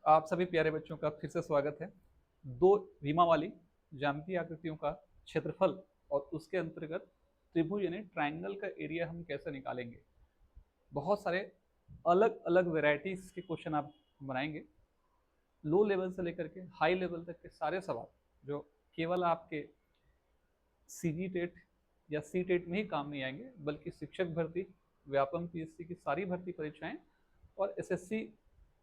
आप सभी प्यारे बच्चों का फिर से स्वागत है। दो विमा वाली ज्यामितीय आकृतियों का क्षेत्रफल और उसके अंतर्गत त्रिभुज यानी ट्रायंगल का एरिया हम कैसे निकालेंगे। बहुत सारे अलग अलग वेराइटीज के क्वेश्चन आप बनाएंगे। लो लेवल से लेकर के हाई लेवल तक के सारे सवाल जो केवल आपके सीजी टेट या सी टेट में ही काम नहीं आएंगे, बल्कि शिक्षक भर्ती, व्यापम पीएससी की सारी भर्ती परीक्षाएं और एसएससी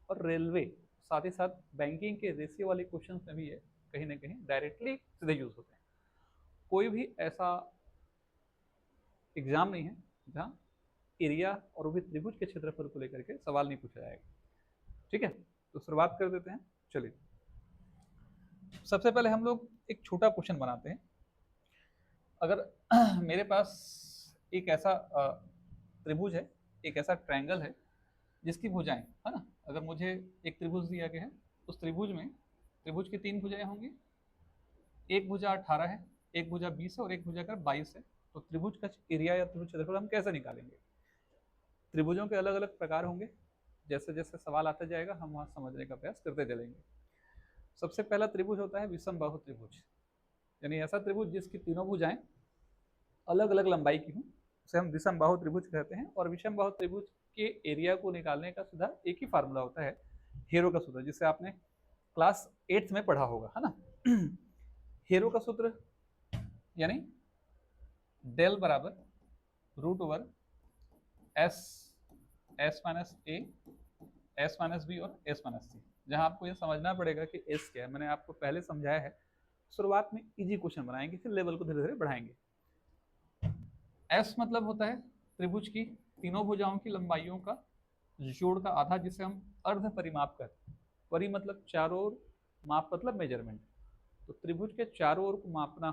और रेलवे, साथ ही साथ बैंकिंग के रेशियो वाले क्वेश्चन में भी ये कहीं ना कहीं डायरेक्टली सीधे यूज होते हैं। कोई भी ऐसा एग्जाम नहीं है जहाँ एरिया और वो भी त्रिभुज के क्षेत्रफल को लेकर के सवाल नहीं पूछा जाएगा। ठीक है, तो शुरुआत कर देते हैं। चलिए, सबसे पहले हम लोग एक छोटा क्वेश्चन बनाते हैं। अगर मेरे पास एक ऐसा त्रिभुज है, एक ऐसा ट्रायंगल है जिसकी भुजाएं है ना, अगर मुझे एक त्रिभुज दिया गया है, उस त्रिभुज में त्रिभुज की तीन भुजाएं होंगी। एक भुजा 18 है, एक भुजा 20 है और एक भुजा का 22 है। तो त्रिभुज का एरिया या त्रिभुज क्षेत्रफल हम कैसे निकालेंगे। त्रिभुजों के अलग अलग प्रकार होंगे, जैसे जैसे सवाल आता जाएगा हम वहां समझने का प्रयास करते चलेंगे। सबसे पहला त्रिभुज होता है विषम बाहु त्रिभुज, यानी ऐसा त्रिभुज जिसकी तीनों भुजाएं अलग अलग लंबाई की हों, उसे हम विषम बाहु त्रिभुज कहते हैं। और विषम बाहु त्रिभुज के एरिया को निकालने का सीधा एक ही फार्मूला होता है, हेरो का सूत्र, जिसे आपने क्लास 8th में पढ़ा होगा, है ना। हेरो का सूत्र यानी डेल बराबर root over S, S minus A, S minus B और एस माइनस सी। जहां आपको यह समझना पड़ेगा कि एस क्या है, मैंने आपको पहले समझाया है। शुरुआत में इजी क्वेश्चन बनाएंगे, फिर लेवल को धीरे धीरे बढ़ाएंगे। एस मतलब होता है त्रिभुज की तीनों भुजाओं की लंबाइयों का जोड़ का आधा, जिसे हम अर्ध परिमाप कहते हैं। परि मतलब चारों ओर, माप मतलब मेजरमेंट। तो त्रिभुज के चारों ओर को मापना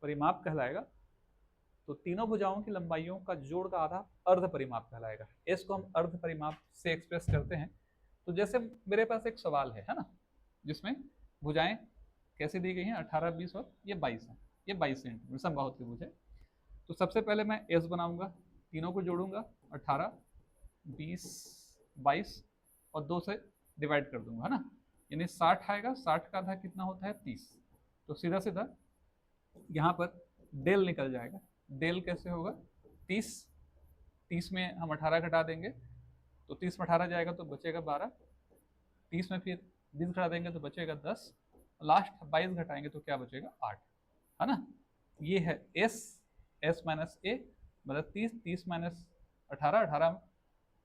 परिमाप कहलाएगा। तो तीनों भुजाओं की लंबाइयों का जोड़ का आधा अर्ध परिमाप कहलाएगा। एस को हम अर्ध परिमाप से एक्सप्रेस करते हैं। तो जैसे मेरे पास एक सवाल है ना, जिसमें भुजाएं कैसे दी गई हैं, 18, 20 और ये 22 है। ये 22 सेंटीमीटर समबाहु त्रिभुज है। तो सबसे पहले मैं एस बनाऊंगा, तीनों को जोड़ूंगा, 18, 20, 22 और 2 से डिवाइड कर दूंगा, है ना। यानी 60 आएगा। 60 का आधा कितना होता है, 30। तो सीधा सीधा यहाँ पर डेल निकल जाएगा। डेल कैसे होगा, 30, 30 में हम 18 घटा देंगे तो 30 में 18 जाएगा तो बचेगा 12, 30 में फिर 20 घटा देंगे तो बचेगा 10, लास्ट 22 घटाएंगे तो क्या बचेगा, 8, है ना। ये है एस, एस माइनस ए मतलब 30, 30 माइनस 18, 18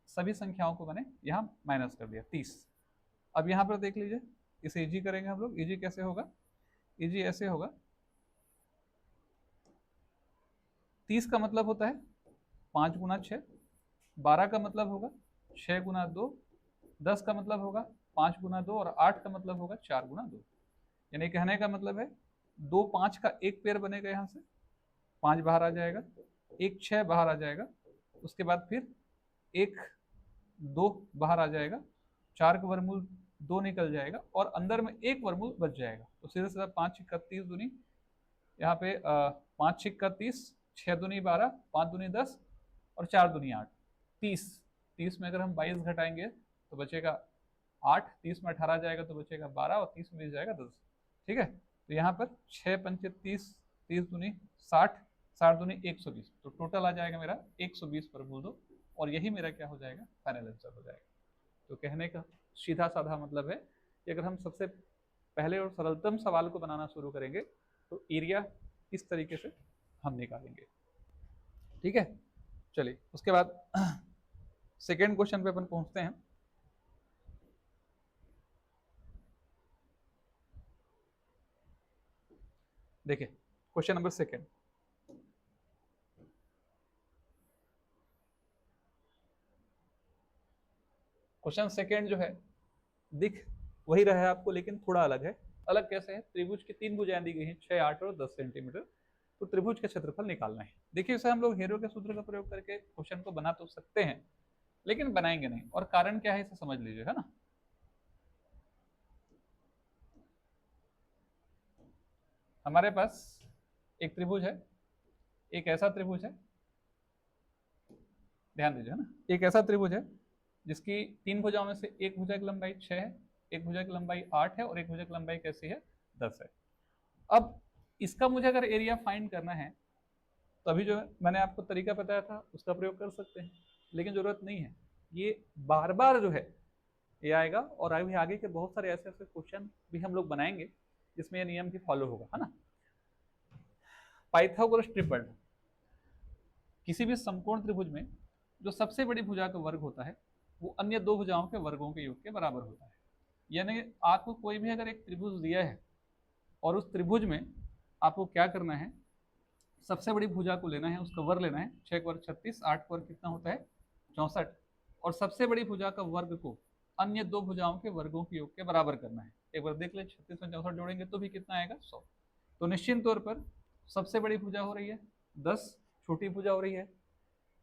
सभी संख्याओं को मैंने यहाँ माइनस कर दिया, 30। अब यहाँ पर देख लीजिए, इसे इजी करेंगे हम लोग। इजी कैसे होगा, इजी ऐसे होगा, 30 का मतलब होता है 5 गुना 6, 12 का मतलब होगा 6 गुना 2, 10 का मतलब होगा 5 गुना 2 और 8 का मतलब होगा 4 गुना 2। यानी कहने का मतलब है 2 5 का एक पेयर बनेगा, यहाँ से 5 बाहर आ जाएगा, एक 6 बाहर आ जाएगा, उसके बाद फिर एक 2 बाहर आ जाएगा, 4 का वर्गमूल 2 निकल जाएगा और अंदर में एक वर्गमूल बच जाएगा। तो सीधा सीधा 5 छिक्का 30 दूनी, यहाँ पे 5 छिक्का 30, 6 दूनी 12, 5 दूनी 10 और 4 दूनी 8, 30। 30 में अगर हम 22 घटाएंगे तो बचेगा 8, 30 में 18 जाएगा तो बचेगा 12 और 30 में 20 जाएगा 10। ठीक है, तो यहाँ पर 6 पंचे 30, 30 दूनी 60, 60 दूनी 120, तो टोटल आ जाएगा मेरा 120 वर्गमूल 2 और यही मेरा क्या हो जाएगा, फाइनल आंसर हो जाएगा। तो कहने का सीधा साधा मतलब है कि अगर हम सबसे पहले और सरलतम सवाल को बनाना शुरू करेंगे तो एरिया इस तरीके से हम निकालेंगे। ठीक है, चलिए उसके बाद सेकेंड क्वेश्चन पे अपन पहुंचते हैं। देखिए question number second, question second जो है दिख वही रहा है आपको, लेकिन थोड़ा अलग है। अलग कैसे है, त्रिभुज की तीन भुजाएं दी गई हैं, 6, 8 और 10 सेंटीमीटर। तो त्रिभुज का क्षेत्रफल निकालना है। देखिए इसे हम लोग हेरो के सूत्र का प्रयोग करके क्वेश्चन को बना तो सकते हैं, लेकिन बनाएंगे नहीं। और कारण क्या है इसे समझ लीजिए, है ना। हमारे पास एक त्रिभुज है, एक ऐसा त्रिभुज है, ध्यान दीजिए, है ना। एक ऐसा त्रिभुज है जिसकी तीन भुजाओं में से एक भुजा की लंबाई 6 है, एक भुजा की लंबाई 8 है और एक भुजा की लंबाई कैसी है 10 है। अब इसका मुझे अगर एरिया फाइंड करना है तो अभी जो मैंने आपको तरीका बताया था उसका प्रयोग कर सकते हैं, लेकिन जरूरत नहीं है। ये बार बार जो है ये आएगा और अभी आगे के बहुत सारे ऐसे ऐसे क्वेश्चन भी हम लोग बनाएंगे जिसमें ये नियम भी फॉलो होगा, है ना। पाइथागोरस ट्रिपल, किसी भी समकोण त्रिभुज में जो सबसे बड़ी भुजा का वर्ग होता है वो अन्य दो भुजाओं के वर्गों के योग के बराबर होता है। यानी आपको कोई भी अगर एक त्रिभुज दिया है और उस त्रिभुज में आपको क्या करना है, सबसे बड़ी भुजा को लेना है, उसका वर्ग लेना है। 6 वर्ग 36, 8 वर्ग कितना होता है 64, और सबसे बड़ी भुजा का वर्ग को अन्य दो भुजाओं के वर्गों के योग के बराबर करना है। एक बार देख ले, 36 में 64 जोड़ेंगे तो भी कितना आएगा 100। तो निश्चित तौर पर सबसे बड़ी भुजा हो रही है 10, छोटी भुजा हो रही है,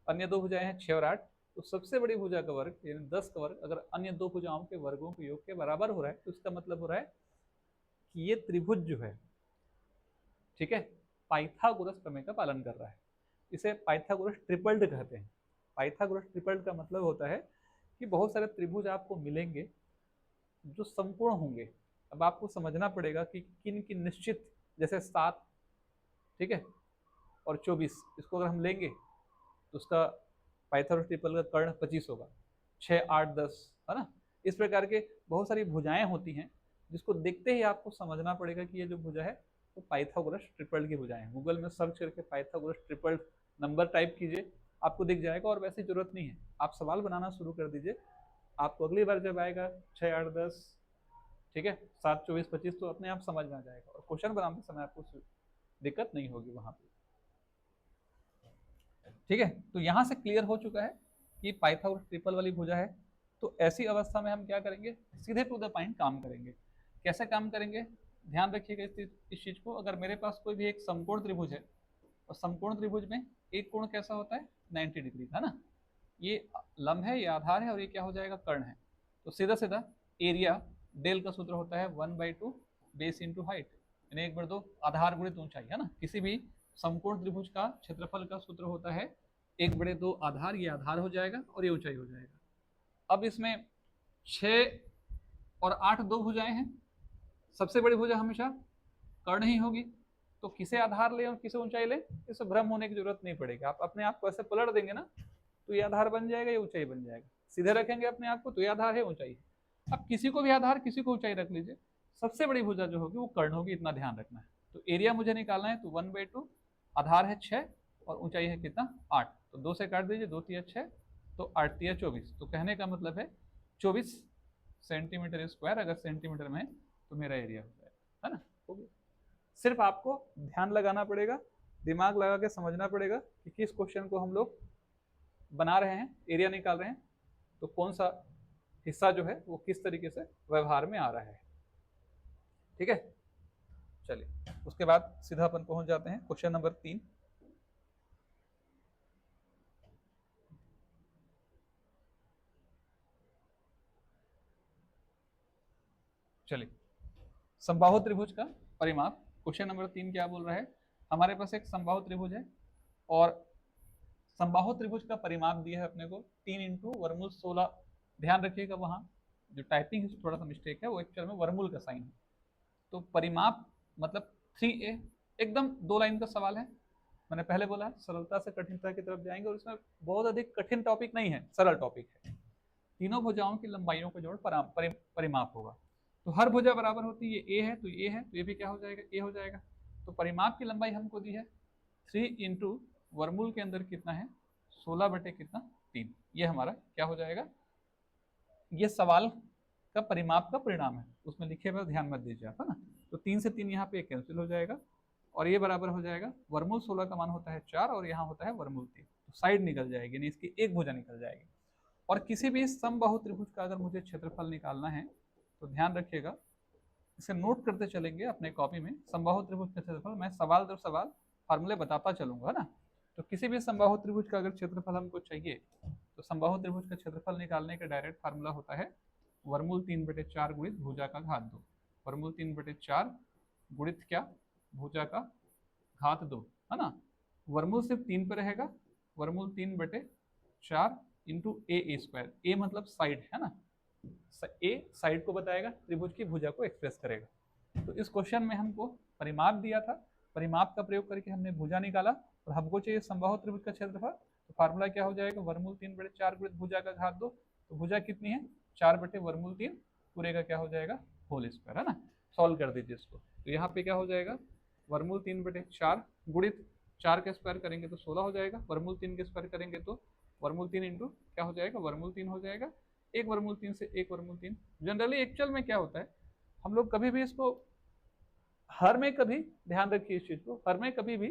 अन्य दो भुजाएं हैं 6 और 8। तो सबसे बड़ी भुजा का वर्ग यानी 10 का वर्ग अगर अन्य दो भुजाओं के वर्गों के योग के बराबर हो रहा है तो इसका मतलब हो रहा है कि ये त्रिभुज जो है, ठीक है, पाइथागोरस प्रमेय का पालन कर रहा है। इसे पाइथागोरस ट्रिपल्ड कहते हैं। पाइथागोरस ट्रिपल्ड का मतलब होता है कि बहुत सारे त्रिभुज आपको मिलेंगे जो संपूर्ण होंगे। अब आपको समझना पड़ेगा कि किन किन निश्चित, जैसे 7, ठीक है, और 24, इसको अगर हम लेंगे तो उसका पाइथागोरस ट्रिपल का कर्ण 25 होगा, 6, 8, 10, है ना। इस प्रकार के बहुत सारी भुजाएं होती हैं जिसको देखते ही आपको समझना पड़ेगा कि ये जो भुजा है वो पाइथागोरस ट्रिपल की भुजाएं हैं। गूगल में सर्च करके पाइथागोरस ट्रिपल नंबर टाइप कीजिए, आपको दिख जाएगा। और वैसे जरूरत नहीं है, आप सवाल बनाना शुरू कर दीजिए, आपको अगली बार जब आएगा 6, 8, 10, ठीक है, 7, 24, 25 तो अपने आप समझ में आ जाएगा और क्वेश्चन बनाते समय आपको दिक्कत नहीं होगी वहां पे, ठीक है। तो यहां से क्लियर हो चुका है कि पाइथागोरस ट्रिपल वाली भुजा है। तो ऐसी अवस्था में हम क्या करेंगे, सीधे टू द पॉइंट काम करेंगे। कैसे काम करेंगे, ध्यान रखिएगा इस चीज को। अगर मेरे पास कोई भी एक समकोण त्रिभुज है और समकोण त्रिभुज में एक कोण कैसा होता है 90 डिग्री का, ना, ये लंब है, ये आधार है और ये क्या हो जाएगा कर्ण है। तो सीधा सीधा एरिया डेल का सूत्र होता है 1/2 बेस इंटू हाइट, यानी 1/2 आधार गुणित ऊंचाई, है ना। किसी भी समकोण त्रिभुज का क्षेत्रफल का सूत्र होता है 1/2 आधार, ये आधार हो जाएगा और ये ऊंचाई हो जाएगा। अब इसमें 6 और 8 दो भुजाएं हैं, सबसे बड़ी भुजा हमेशा कर्ण ही होगी। तो किसे आधार ले और किसे ऊंचाई ले, इससे भ्रम होने की जरूरत नहीं पड़ेगी। आप अपने आप को ऐसे पलट देंगे ना तो ये आधार बन जाएगा, ये ऊंचाई बन जाएगा। सीधे रखेंगे अपने आप को तो ये आधार है, ऊंचाई है। अब किसी को भी आधार किसी को ऊंचाई रख लीजिए, सबसे बड़ी भुजा जो होगी वो कर्ण होगी, इतना ध्यान रखना है। तो एरिया मुझे निकालना है, तो 1/2 आधार है 6 और ऊंचाई है कितना 8, तो 2 से काट दीजिए, 2 तिया 6 तो 8 तिया 24। तो कहने का मतलब है 24 सेंटीमीटर स्क्वायर, अगर सेंटीमीटर में तो मेरा एरिया हो जाएगा, है ना। हो गया। सिर्फ आपको ध्यान लगाना पड़ेगा, दिमाग लगा के समझना पड़ेगा कि किस क्वेश्चन को हम लोग बना रहे हैं, एरिया निकाल रहे हैं, तो कौन सा हिस्सा जो है वो किस तरीके से व्यवहार में आ रहा है, ठीक है। चलिए उसके बाद सीधा अपन पहुंच जाते हैं क्वेश्चन नंबर 3। चलिए, समबाहु त्रिभुज का परिमाप, क्वेश्चन नंबर 3 क्या बोल रहा है। हमारे पास एक समबाहु त्रिभुज है और समबाहु त्रिभुज का परिमाप दिया है अपने को 3 इंटू वर्मूल 16। ध्यान रखिएगा वहां जो टाइपिंग थोड़ा सा मिस्टेक है, वो एक्चुअल में वर्मूल का साइन है। तो परिमाप मतलब 3a, एकदम 2 लाइन का सवाल है। मैंने पहले बोला सरलता से कठिनता की तरफ जाएंगे और इसमें बहुत अधिक कठिन टॉपिक नहीं है, सरल टॉपिक है। तीनों भुजाओं की लंबाइयों का जोड़ परिमाप होगा। तो हर भुजा बराबर होती है, ये ए है तो ये है, तो ये भी क्या हो जाएगा ए हो जाएगा। तो परिमाप की लंबाई हमको दी है 3 इंटू वर्मूल के अंदर कितना है 16 बटे कितना 3, ये हमारा क्या हो जाएगा। ये सवाल का परिमाप का परिणाम है, उसमें लिखे हुए ध्यान मत दीजिए आप, है ना। तो 3 से 3 यहाँ पे कैंसिल हो जाएगा और ये बराबर हो जाएगा वर्मूल 16 का मान होता है 4 और यहाँ होता है वर्मूल 3, तो साइड निकल जाएगी, यानी इसकी एक भुजा निकल जाएगी। और किसी भी समबाहु त्रिभुज का अगर मुझे क्षेत्रफल निकालना है तो ध्यान रखिएगा, इसे नोट करते चलेंगे अपने कॉपी में। समबाहु त्रिभुज का क्षेत्रफल मैं सवाल दर सवाल फार्मूले बताता चलूंगा, है ना। तो किसी भी समबाहु त्रिभुज का अगर क्षेत्रफल हमको चाहिए तो समबाहु त्रिभुज का क्षेत्रफल निकालने का डायरेक्ट फार्मूला होता है वर्मूल 3/4 गुणित भुजा का घात 2। वर्मूल 3/4 गुणित क्या भुजा का घात 2, है ना। वर्मूल सिर्फ 3 पे रहेगा, वर्मूल 3/4 इंटू ए स्क्वायर, ए मतलब साइड है ना, ए साइड को बताएगा, त्रिभुज की भुजा को एक्सप्रेस करेगा। तो इस क्वेश्चन में हमको परिमाप दिया था, परिमाप का प्रयोग करके हमने भुजा निकाला और हमको चाहिए समबाहु त्रिभुज का क्षेत्रफल। तो फार्मूला क्या हो जाएगा, वर्गमूल 3/4 गुणित भुजा का घात 2। तो भुजा कितनी है, 4/वर्गमूल 3 पूरे का क्या हो जाएगा, होल स्क्वायर, है ना। सॉल्व कर दीजिए इसको। तो यहाँ पे क्या हो जाएगा, वर्गमूल 3/4 गुणित 4 के स्क्वायर करेंगे तो 16 हो जाएगा, वर्गमूल 3 के स्क्वायर करेंगे तो वर्गमूल 3 इंटू क्या हो जाएगा, वर्गमूल 3 हो जाएगा। एक वर्गमूल 3 से एक वर्गमूल 3। जनरली एक्चुअल में क्या होता है, हम लोग कभी भी इसको हर में, कभी ध्यान रखिए इस चीज को, हर में कभी भी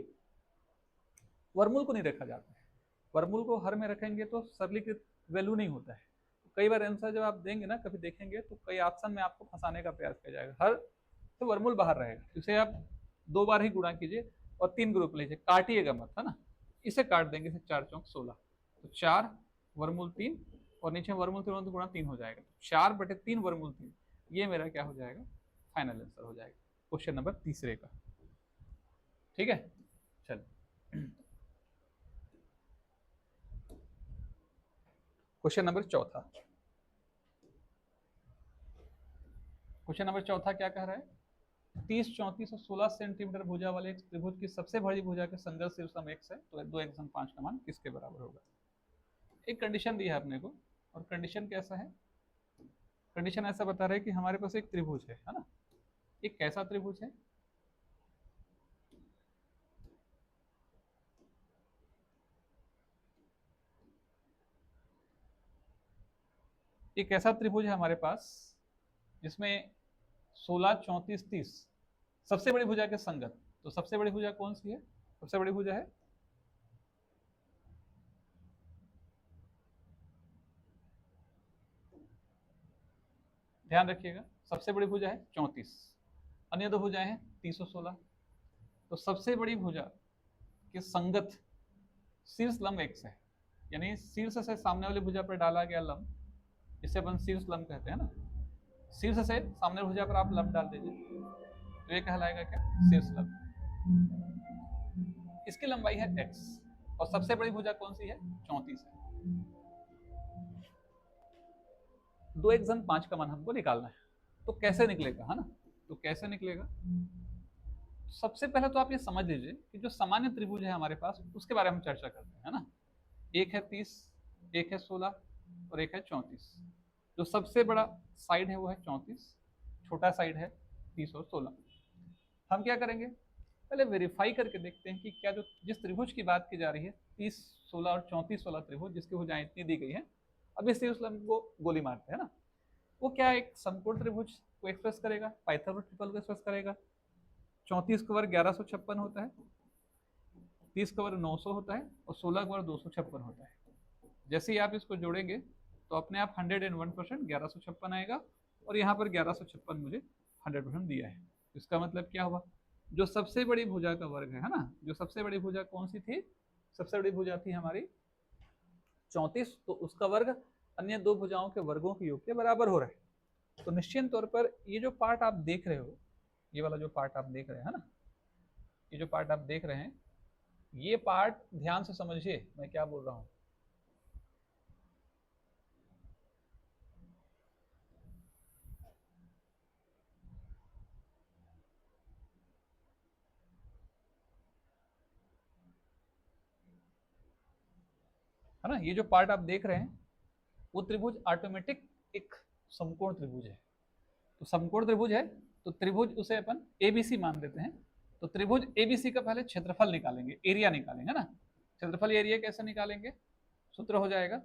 वर्गमूल को नहीं रखा जाता है। वर्गमूल को हर में रखेंगे तो सरलीकृत वैल्यू नहीं होता है। कई बार आंसर जब आप देंगे ना, कभी देखेंगे तो कई ऑप्शन में आपको फंसाने का प्रयास किया जाएगा, हर तो वर्गमूल बाहर रहेगा। इसे आप 2 बार ही गुणा कीजिए और 3 ग्रुप लीजिए, काटिएगा मत, है ना। इसे काट देंगे, 4 चौक 16, तो 4 वर्गमूल 3 और नीचे वर्गमूल 3 गुणा 3 हो जाएगा, 4/3 वर्गमूल 3। ये मेरा क्या हो जाएगा, फाइनल आंसर हो जाएगा क्वेश्चन नंबर तीसरे का। ठीक है, चलो क्वेश्चन नंबर चौथा। क्वेश्चन नंबर चौथा क्या कह रहा है, 30, 34 और 16 सेंटीमीटर भुजा वाले एक त्रिभुज की सबसे बड़ी भुजा के संगत शीर्षम x है, तो 2 5 का मान किसके बराबर होगा। एक कंडीशन दी है अपने को, और कंडीशन कैसा है, कंडीशन ऐसा बता रहा है कि हमारे पास एक त्रिभुज है ना। एक कैसा त्रिभुज है, एक ऐसा त्रिभुज है हमारे पास जिसमें 16, 34, 30 सबसे बड़ी भुजा के संगत। तो सबसे बड़ी भुजा कौन सी है, सबसे बड़ी भुजा है ध्यान रखिएगा, सबसे बड़ी भुजा है 34, अन्य दो भुजाएं हैं 30 और 16। तो सबसे बड़ी भुजा के संगत शीर्ष लंब x है, यानी शीर्ष से सामने वाली भुजा पर डाला गया लंब, इसे अपन शीर्ष लंब कहते हैं ना। शीर्ष से सामने भुजा पर आप लंब डाल दीजिए तो ये कहलाएगा क्या, शीर्ष लंब। इसकी लंबाई है x और सबसे बड़ी भुजा कौन सी है, 34 है। 2 1 5 का मान हमको निकालना है। तो कैसे निकलेगा, है ना। तो कैसे निकलेगा, सबसे पहले तो आप ये समझ लीजिए कि जो सामान्य त्रिभुज है हमारे पास उसके बारे में चर्चा करते हैं, है ना। एक है 30, एक है 16 और एक है 34। जो सबसे बड़ा साइड है वो है 34, छोटा साइड है 30 और 16। हम क्या करेंगे, पहले वेरीफाई करके देखते हैं कि क्या जो जिस त्रिभुज की बात की जा रही है 30, 16 और 34 वाला त्रिभुज, जिसकी भुजाएं इतनी दी गई है, अब इस शीर्ष लंब को गोली मारते हैं ना, वो क्या एक समकोण त्रिभुज को एक्सप्रेस करेगा, पाइथागोरस ट्रिपल को एक्सप्रेस करेगा। 34 का वर्ग 1156 होता है, 30 का वर्ग 900 होता है और 16 का वर्ग 256 होता है। जैसे ही आप इसको जोड़ेंगे तो अपने आप 101% 1156 आएगा, और यहाँ पर 1156 मुझे 100% दिया है। इसका मतलब क्या हुआ, जो सबसे बड़ी भुजा का वर्ग है ना, जो सबसे बड़ी भुजा कौन सी थी, सबसे बड़ी भुजा थी हमारी 34, तो उसका वर्ग अन्य दो भुजाओं के वर्गों के योग के बराबर हो रहा है। तो निश्चित तौर पर ये जो पार्ट आप देख रहे हो, ये वाला जो पार्ट आप देख रहे हैं ना, ये जो पार्ट आप देख रहे हैं, ये पार्ट ध्यान से समझिए मैं क्या बोल रहा हूं। है ना, ये जो पार्ट आप देख रहे हैं वो त्रिभुज ऑटोमेटिक एक समकोण त्रिभुज है। तो समकोण त्रिभुज है तो त्रिभुज उसे अपन एबीसी मान देते हैं। तो त्रिभुज एबीसी का पहले क्षेत्रफल निकालेंगे, एरिया निकालेंगे ना। क्षेत्रफल एरिया कैसे निकालेंगे, सूत्र हो जाएगा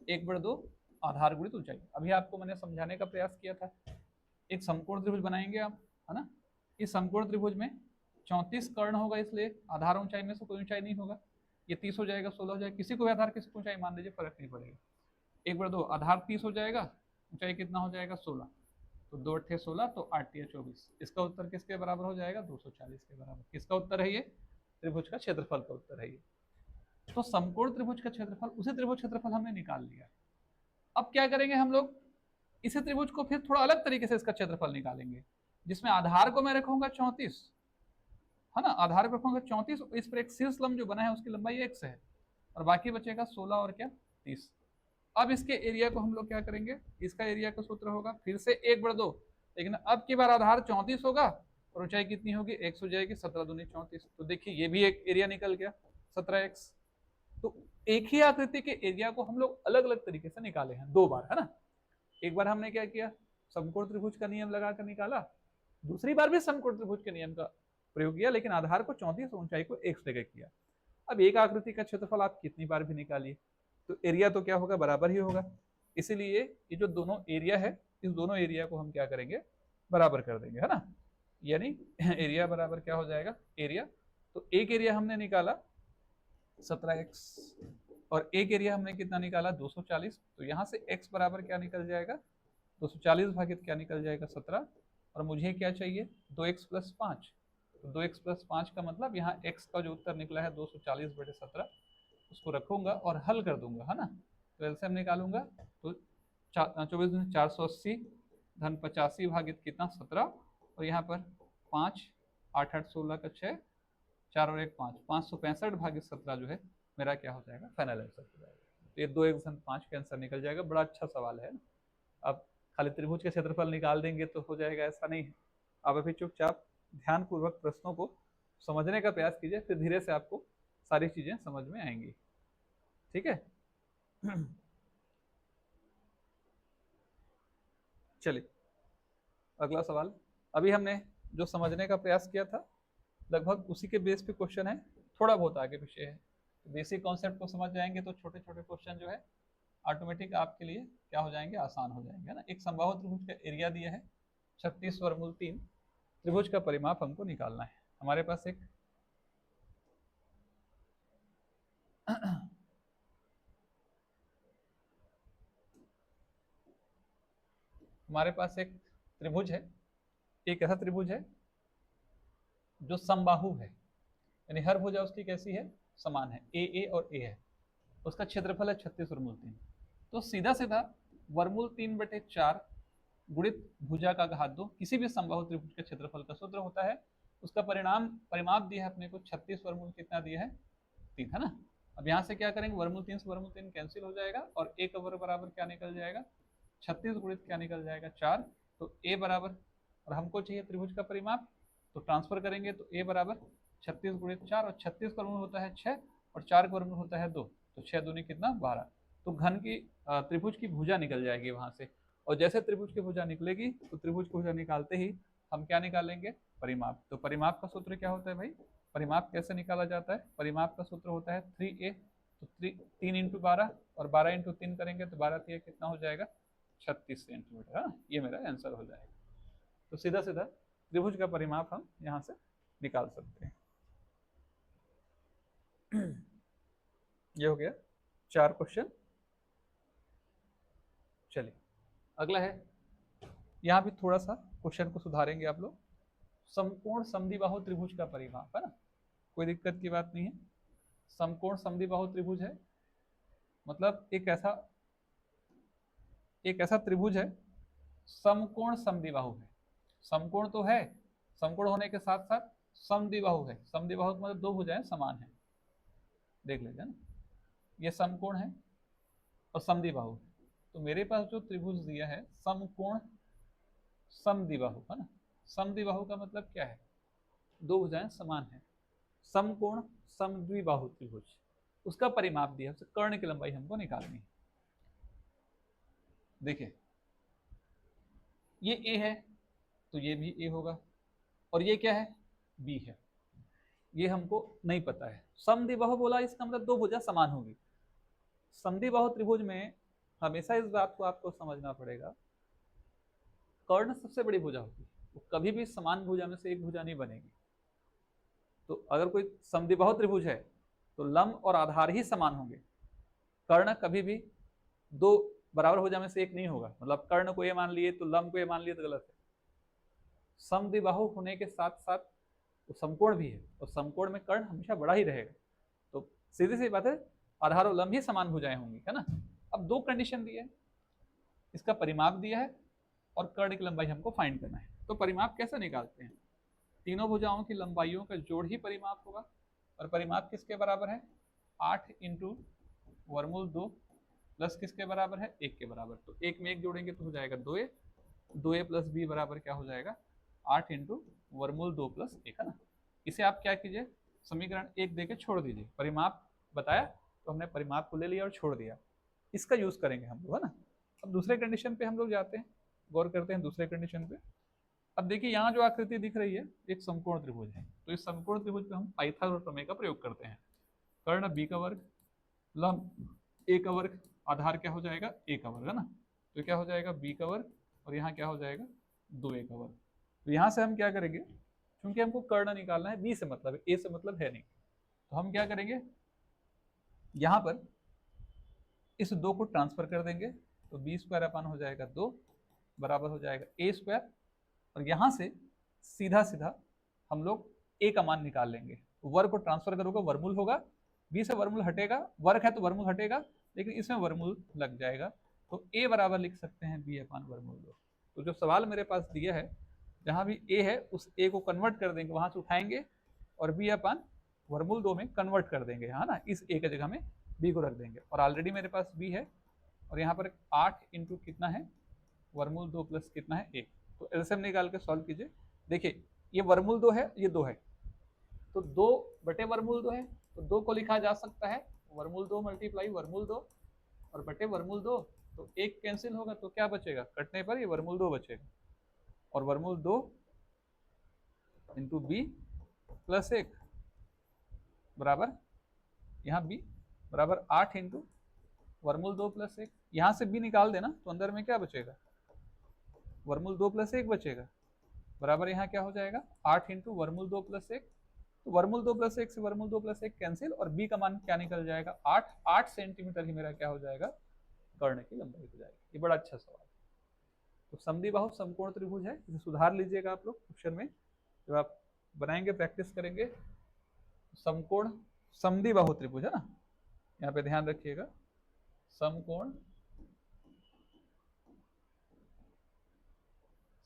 1/2 आधार गुणित ऊंचाई। अभी आपको मैंने समझाने का प्रयास किया था, एक समकोण त्रिभुज बनाएंगे आप, है ना। इस समकोण त्रिभुज में 34 कर्ण होगा, इसलिए आधार ऊंचाई में से कोई ऊंचाई नहीं होगा। ये 30 हो जाएगा, 16 हो जाएगा, किसी को भी आधार किसी को ऊंचाई मान लीजिए, फर्क नहीं पड़ेगा। 1/2 आधार 30 हो जाएगा, ऊंचाई कितना हो जाएगा 16, तो 2 8 16, तो 8 3 24। इसका उत्तर किसके बराबर हो जाएगा, 240 के बराबर। किसका उत्तर है ये, त्रिभुज का क्षेत्रफल का उत्तर है ये। तो समकोण त्रिभुज का क्षेत्रफल, उसे त्रिभुज क्षेत्रफल हमने निकाल लिया। अब क्या करेंगे हम लोग, इसी त्रिभुज को फिर थोड़ा अलग तरीके से इसका क्षेत्रफल निकालेंगे, जिसमें आधार को मैं रखूंगा 34, है ना। आधार को रखूंगा 34, इस पर एक शीर्ष लंब जो बना है उसकी लंबाई x है, और बाकी बचेगा 16 और क्या 30। अब इसके एरिया को हम लोग क्या करेंगे, इसका एरिया का सूत्र होगा फिर से 1/2, लेकिन अब की बार आधार 34 होगा और ऊंचाई कितनी होगी, x हो जाएगी, 17 दूनी 34। तो देखिए ये भी एक एरिया निकल गया 17x। तो एक ही आकृति के एरिया को हम लोग अलग अलग तरीके से निकाले हैं 2 बार, है ना। एक बार हमने क्या किया, समकोण त्रिभुज का नियम लगाकर निकाला, दूसरी बार भी समकोण त्रिभुज के नियम का प्रयोग किया, लेकिन आधार को 34 और ऊंचाई को x लेकर किया। अब एक आकृति का क्षेत्रफल आप कितनी बार भी निकालिए तो एरिया तो क्या होगा, बराबर ही होगा। इसीलिए ये जो दोनों एरिया है, इस दोनों एरिया को हम क्या करेंगे, बराबर कर देंगे, है ना। यानी एरिया बराबर क्या हो जाएगा, एरिया, तो एक एरिया हमने निकाला 17x और एक एरिया हमने कितना निकाला 240, तो यहाँ से x बराबर क्या निकल जाएगा, 240 भागित क्या निकल जाएगा 17, और मुझे क्या चाहिए 2x + 5, तो 2x + 5 का मतलब यहाँ x का जो उत्तर निकला है 240/17, उसको रखूंगा और हल कर दूंगा, है ना। तो एलसीएम निकालूंगा तो 24 दूनी 480 धन 85 भागित कितना 17, और यहाँ पर 5 8 8 16 का 6 4 और 1 5, 565 भागित 17 जो है मेरा क्या हो जाएगा, फाइनल आंसर हो जाएगा। तो ये 2 1 5 का आंसर निकल जाएगा। बड़ा अच्छा सवाल है ना। अब खाली त्रिभुज के क्षेत्रफल निकाल देंगे तो हो जाएगा, ऐसा नहीं है। आप अभी चुपचाप ध्यानपूर्वक प्रश्नों को समझने का प्रयास कीजिए, फिर धीरे से आपको सारी चीजें समझ में आएंगी, ठीक है। चलिए अगला सवाल। अभी हमने जो समझने का प्रयास किया था लगभग उसी के बेस पे क्वेश्चन है, थोड़ा बहुत आगे पीछे है। तो बेसिक कॉन्सेप्ट को समझ जाएंगे तो छोटे छोटे क्वेश्चन जो है ऑटोमेटिक आपके लिए क्या हो जाएंगे, आसान हो जाएंगे, है ना। एक समबाहु त्रिभुज का एरिया दिया है 36 वर्गमूल 3, त्रिभुज का परिमाप हमको निकालना है। हमारे पास एक त्रिभुज है, एक ऐसा त्रिभुज है जो समबाहु है, यानी हर भुजा उसकी कैसी है, समान है, ए और ए है। उसका क्षेत्रफल है 36 वर्गमूल 3। तो सीधा सीधा वर्गमूल 3/4 गुणित भुजा का घात 2 किसी भी समबाहु त्रिभुज के क्षेत्रफल का सूत्र होता है। उसका परिमाप दिया है अपने को 36 वर्गमूल कितना दिया है 3, है ना। अब यहाँ से क्या करेंगे, वर्गमूल 3 से वर्गमूल 3 कैंसिल हो जाएगा और ए का वर्ग बराबर क्या निकल जाएगा 36 गुणित क्या निकल जाएगा 4। तो ए बराबर, और हमको चाहिए त्रिभुज का परिमाप, तो ट्रांसफर करेंगे तो ए बराबर 36 गुणित 4, और 36 का वर्गमूल होता है 6 और 4 का वर्गमूल होता है 2, तो 6 दूनी कितना 12। तो घन की त्रिभुज की भुजा निकल जाएगी वहां से, और जैसे त्रिभुज की भुजा निकलेगी तो त्रिभुज की भुजा निकालते ही हम क्या निकालेंगे, परिमाप। तो परिमाप का सूत्र क्या होता है भाई, परिमाप कैसे निकाला जाता है, परिमाप का सूत्र होता है 3a, तो 3 × 12 और 12 × 3 करेंगे तो 12 3 कितना हो जाएगा 36 सेंटीमीटर, है। ये मेरा आंसर हो जाएगा। तो सीधा सीधा त्रिभुज का परिमाप हम यहाँ से निकाल सकते हैं। ये हो गया 4 क्वेश्चन। चलिए अगला है, यहाँ भी थोड़ा सा क्वेश्चन को सुधारेंगे आप लोग। समकोण समद्विबाहु त्रिभुज का परिमाप, है ना, कोई दिक्कत की बात नहीं है। समकोण समद्विबाहु त्रिभुज है मतलब एक ऐसा त्रिभुज है, समकोण समद्विबाहु है। समकोण तो है, समकोण होने के साथ साथ समद्विबाहु है। समद्विबाहु मतलब 2 भुजाएं समान है, देख लीजिए ना, ये समकोण है और समद्विबाहु है। तो मेरे पास जो त्रिभुज दिया है समकोण समद्विबाहु, है ना। समद्विबाहु का मतलब क्या है, 2 भुजाएं समान है। समकोण समद्विबाहु त्रिभुज, उसका परिमाप दिया, उससे कर्ण की लंबाई हमको निकालनी है। देखिए ये ए है तो ये भी ए होगा, और ये क्या है बी है, ये हमको नहीं पता है। समद्विबाहु बोला इसका मतलब 2 भुजा समान होगी। समद्विबाहु त्रिभुज में हमेशा इस बात को आपको समझना पड़ेगा, कर्ण सबसे बड़ी भुजा होगी, वो कभी भी समान भुजा में से एक भुजा नहीं बनेगी। तो अगर कोई समद्विबाहु त्रिभुज है तो लंब और आधार ही समान होंगे, कर्ण कभी भी 2 बराबर भुजा में से एक नहीं होगा। मतलब कर्ण को ये मान लिए तो लंब को ये मान लिए तो गलत है। समद्विबाहु होने के साथ साथ वो समकोण भी है, और समकोण में कर्ण हमेशा बड़ा ही रहेगा। तो सीधी सी बात है, आधार और लंब ही समान भुजाएं होंगी, है ना। अब 2 कंडीशन दी है, इसका परिमाप दिया है और कर्ण की लंबाई हमको फाइंड करना है। तो परिमाप कैसे निकालते हैं, तीनों भुजाओं की लंबाइयों का जोड़ ही परिमाप होगा, और परिमाप किसके बराबर है 8 × वर्गमूल 2 प्लस किसके बराबर है, 1 के बराबर। तो 1 में 1 जोड़ेंगे तो हो जाएगा 2a, 2a प्लस बी बराबर क्या हो जाएगा 8 इंटू वर्गमूल 2 प्लस 1, है ना। इसे आप क्या कीजिए, समीकरण 1 देके छोड़ दीजिए, परिमाप बताया तो हमने परिमाप को ले लिया और छोड़ दिया, इसका यूज करेंगे हम लोग, है ना। अब दूसरे कंडीशन पे हम लोग जाते हैं, गौर करते हैं दूसरे कंडीशन पे। अब देखिए यहाँ जो आकृति दिख रही है एक समकोण त्रिभुज है, तो इस समकोण त्रिभुज पे हम पाइथागोरस प्रमेय का प्रयोग करते हैं। कर्ण b का वर्ग, लंब a का वर्ग, आधार क्या हो जाएगा a का वर्ग, है ना। तो क्या हो जाएगा b का वर्ग और यहाँ क्या हो जाएगा 2a का वर्ग। तो यहाँ से हम क्या करेंगे, क्योंकि हमको कर्ण निकालना है, b से मतलब है, a से मतलब है नहीं, तो हम क्या करेंगे, यहाँ पर इस 2 को ट्रांसफर कर देंगे, तो बी स्क्वायर अपन हो जाएगा 2 बराबर हो जाएगा a स्क्वायर, और यहाँ से सीधा सीधा हम लोग a का मान निकाल लेंगे। वर्ग को ट्रांसफर करोगे वर्गमूल होगा, b से वर्गमूल हटेगा, वर्ग है तो वर्गमूल हटेगा, लेकिन इसमें वर्गमूल लग जाएगा, तो a बराबर लिख सकते हैं b अपान वर्गमूल 2। तो जो सवाल मेरे पास दिया है, जहाँ भी a है उस a को कन्वर्ट कर देंगे, वहां से उठाएंगे और b अपान वर्गमूल 2 में कन्वर्ट कर देंगे, है ना, इस a की जगह में b को रख देंगे। और ऑलरेडी मेरे पास b है, और यहाँ पर 8 इंटू कितना है वर्गमूल 2 प्लस कितना है 1, तो एलसीएम निकाल के सॉल्व कीजिए। देखिए ये वर्गमूल 2 है, ये 2 है, तो 2 बटे वर्गमूल 2 है, तो 2 को लिखा जा सकता है वर्गमूल 2 मल्टीप्लाई वर्गमूल 2 और बटे वर्गमूल 2, तो 1 कैंसिल होगा तो क्या बचेगा, कटने पर ये वर्गमूल 2 बचेगा, और वर्गमूल 2 इंटू बी प्लस 1 बराबर, यहाँ b बराबर 8 इंटू वर्गमूल 2 प्लस 1, यहाँ से b निकाल देना तो अंदर में क्या बचेगा वर्गमूल 2 प्लस 1 बचेगा, बराबर यहाँ क्या हो जाएगा 8 इंटू वर्गमूल 2 प्लस 1, तो वर्गमूल 2 प्लस 1 से वर्गमूल 2 प्लस 1 कैंसिल, और b का मान क्या निकल जाएगा 8 सेंटीमीटर ही मेरा क्या हो जाएगा कर्ण की लंबाई हो जाएगी। ये बड़ा अच्छा सवाल है। तो समद्विबाहु समकोण त्रिभुज है, इसे सुधार लीजिएगा आप लोग क्वेश्चन में, जब आप बनाएंगे प्रैक्टिस करेंगे। समकोण समद्विबाहु त्रिभुज है ना, यहाँ पे ध्यान रखिएगा, समकोण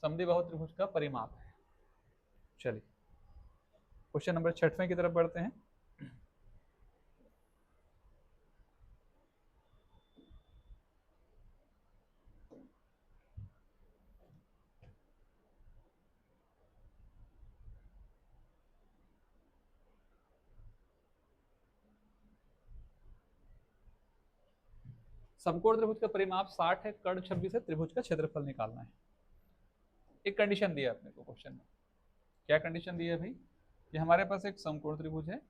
समद्विबाहु त्रिभुज का परिमाप है। चलिए क्वेश्चन नंबर 6 की तरफ बढ़ते हैं। समकोण त्रिभुज का परिमाप 60 है, कर्ण 26 है, त्रिभुज का क्षेत्रफल निकालना है। एक कंडीशन दिया अपने को क्वेश्चन में, क्या कंडीशन दी है भाई, कि हमारे पास एक समकोण त्रिभुज है,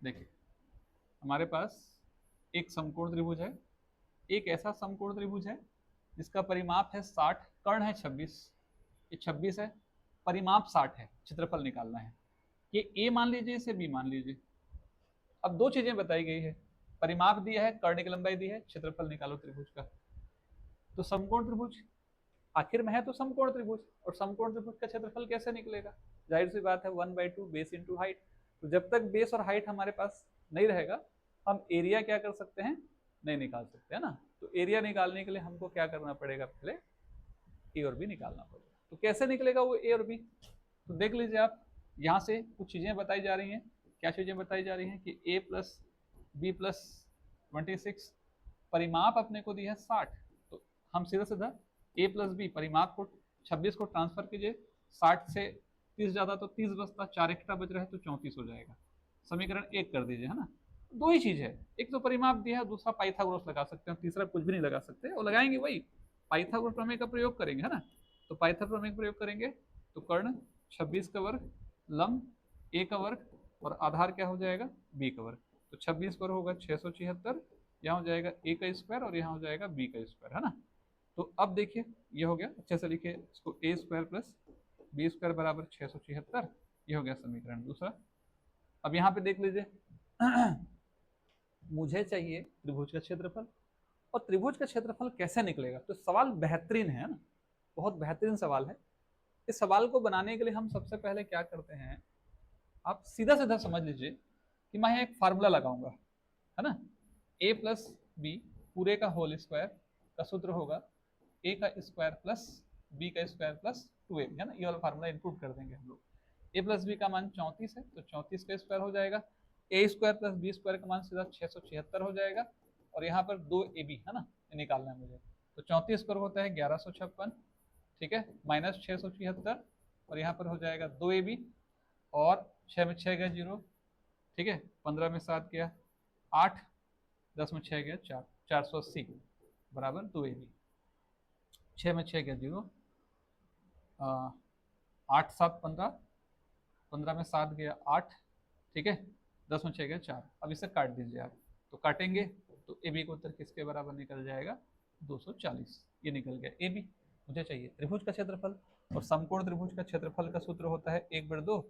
देखिए हमारे पास एक समकोण त्रिभुज है, एक ऐसा समकोण त्रिभुज है जिसका परिमाप है 60, कर्ण है 26, ये 26 है, परिमाप 60 है, क्षेत्रफल निकालना है। ये ए मान लीजिए, इसे बी मान लीजिए। अब दो चीजें बताई गई है, परिमाप दिया है, कर्ण की लंबाई दी है, क्षेत्रफल निकालो त्रिभुज का। तो समकोण त्रिभुज आखिर में है तो समकोण त्रिभुज, और समकोण त्रिभुज का क्षेत्रफल कैसे निकलेगा, जाहिर सी बात है 1/2 बेस इंटू हाइट। तो जब तक बेस और हाइट हमारे पास नहीं रहेगा, हम एरिया क्या कर सकते हैं, नहीं निकाल सकते, है ना। तो एरिया निकालने के लिए हमको क्या करना पड़ेगा, पहले ए और बी निकालना पड़ेगा। तो कैसे निकलेगा वो ए और बी, तो देख लीजिए आप, यहाँ से कुछ चीजें बताई जा रही हैं। क्या चीजें बताई जा रही हैं कि a प्लस बी प्लस 26, परिमाप अपने को दिया है 60, तो हम सीधा सीधा a प्लस बी परिमाप को 26 को ट्रांसफर कीजिए, 60 से 30 ज्यादा तो 30 बचता, 4 एक्स्ट्रा बच रहा है तो 34 हो जाएगा, समीकरण 1 कर दीजिए, है ना। दो ही चीज है, एक तो परिमाप दिया है, दूसरा पाइथागोरस लगा सकते हैं, तीसरा कुछ भी नहीं लगा सकते, और लगाएंगे वही पाइथागोरस प्रमेय का प्रयोग करेंगे, है ना। तो पाइथागोरस प्रमेय का प्रयोग करेंगे, तो कर्ण 26 का वर्ग, लंब a का वर्ग, और आधार क्या हो जाएगा b का वर्ग। तो 26 पर होगा 676, यहाँ हो जाएगा a का स्क्वायर और यहाँ हो जाएगा b का स्क्वायर, है ना। तो अब देखिए ये हो गया, अच्छे से लिखिए इसको, a square plus B square बराबर 676, ये हो गया समीकरण दूसरा। अब यहाँ पे देख लीजिए मुझे चाहिए त्रिभुज का क्षेत्रफल, और त्रिभुज का क्षेत्रफल कैसे निकलेगा, तो सवाल बेहतरीन है ना, बहुत बेहतरीन सवाल है। इस सवाल को बनाने के लिए हम सबसे पहले क्या करते हैं, आप सीधा सीधा समझ लीजिए कि मैं एक फार्मूला लगाऊंगा, है ना। a प्लस बी पूरे का होल स्क्वायर का सूत्र होगा a का स्क्वायर प्लस b का स्क्वायर प्लस 2ab, है ना। ये वाला फार्मूला इनपुट कर देंगे हम लोग। ए प्लस बी का मान 34 है, तो 34 का स्क्वायर हो जाएगा। ए स्क्वायर प्लस बी स्क्वायर का मान सीधा 676 हो जाएगा, और यहाँ पर 2ab है ना, ये निकालना है मुझे। तो 34 स्क्वायर होता है 1156, ठीक है, माइनस 676, और यहाँ पर हो जाएगा 2ab, और 6 में 6 गया 0, ठीक है, 15 में 7 गया 8, 10 में 6 गया 4, 480 बराबर 2ab। 6 में 6 गया 0, 8 7 15, 15 में 7 गया 8, ठीक है, 10 में 6 गया 4। अब इसे काट दीजिए आप, तो काटेंगे तो ए बी का उत्तर किसके बराबर निकल जाएगा, 240। ये निकल गया ए बी। मुझे चाहिए त्रिभुज का क्षेत्रफल, और समकोण त्रिभुज का क्षेत्रफल का सूत्र होता है 1/2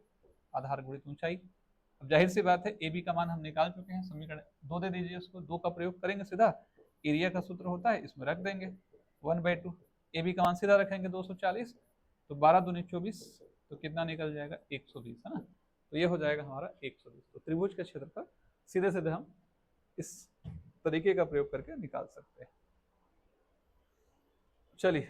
आधार गुणित ऊंचाई। अब जाहिर सी बात है ए बी का मान हम निकाल चुके हैं, समीकरण 2 दे दीजिए उसको, 2 का प्रयोग करेंगे सीधा, एरिया का सूत्र होता है इसमें रख देंगे 1/2, ए बी का मान सीधा रखेंगे 240, तो 12 दूनी 24, तो कितना निकल जाएगा 120 है ना, तो ये हो जाएगा हमारा 120। तो त्रिभुज का क्षेत्रफल सीधे सीधे हम इस तरीके का प्रयोग करके निकाल सकते हैं। चलिए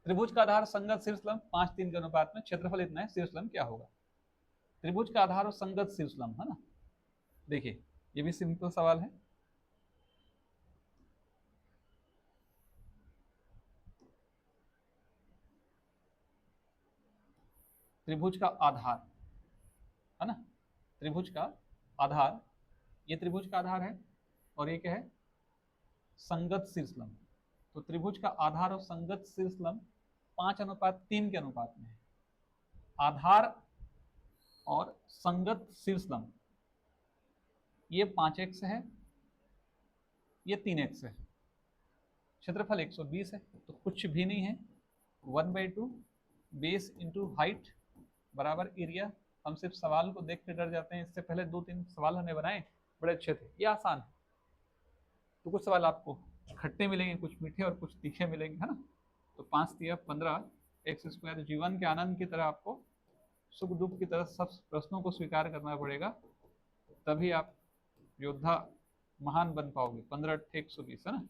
त्रिभुज का आधार संगत शीर्षलंब 5:3 के अनुपात में, क्षेत्रफल इतना है, शीर्षलंब क्या होगा। त्रिभुज का आधार और संगत शीर्षलंब है ना, देखिए ये भी सिंपल सवाल है। त्रिभुज का आधार है ना, त्रिभुज का आधार, ये त्रिभुज का आधार है, और ये क्या है, संगत शीर्षलंब। तो त्रिभुज का आधार और संगत शीर्षलंब 5:3 के अनुपात में है। आधार और संगत शीर्षलंब ये 5x है, ये 3x है, क्षेत्रफल 120 है, तो कुछ भी नहीं है, 1/2 बेस इंटू हाइट बराबर एरिया। हम सिर्फ सवाल को देख के डर जाते हैं, इससे पहले 2-3 सवाल हमने बनाए, बड़े अच्छे थे, ये आसान है। तो कुछ सवाल आपको खट्टे मिलेंगे, कुछ मीठे और कुछ तीखे मिलेंगे, है ना। तो 5 तिया 15 x², जीवन के आनंद की तरह आपको सुख दुख की तरह सब प्रश्नों को स्वीकार करना पड़ेगा, तभी आप योद्धा महान बन पाओगे। 15 × 120 है ना,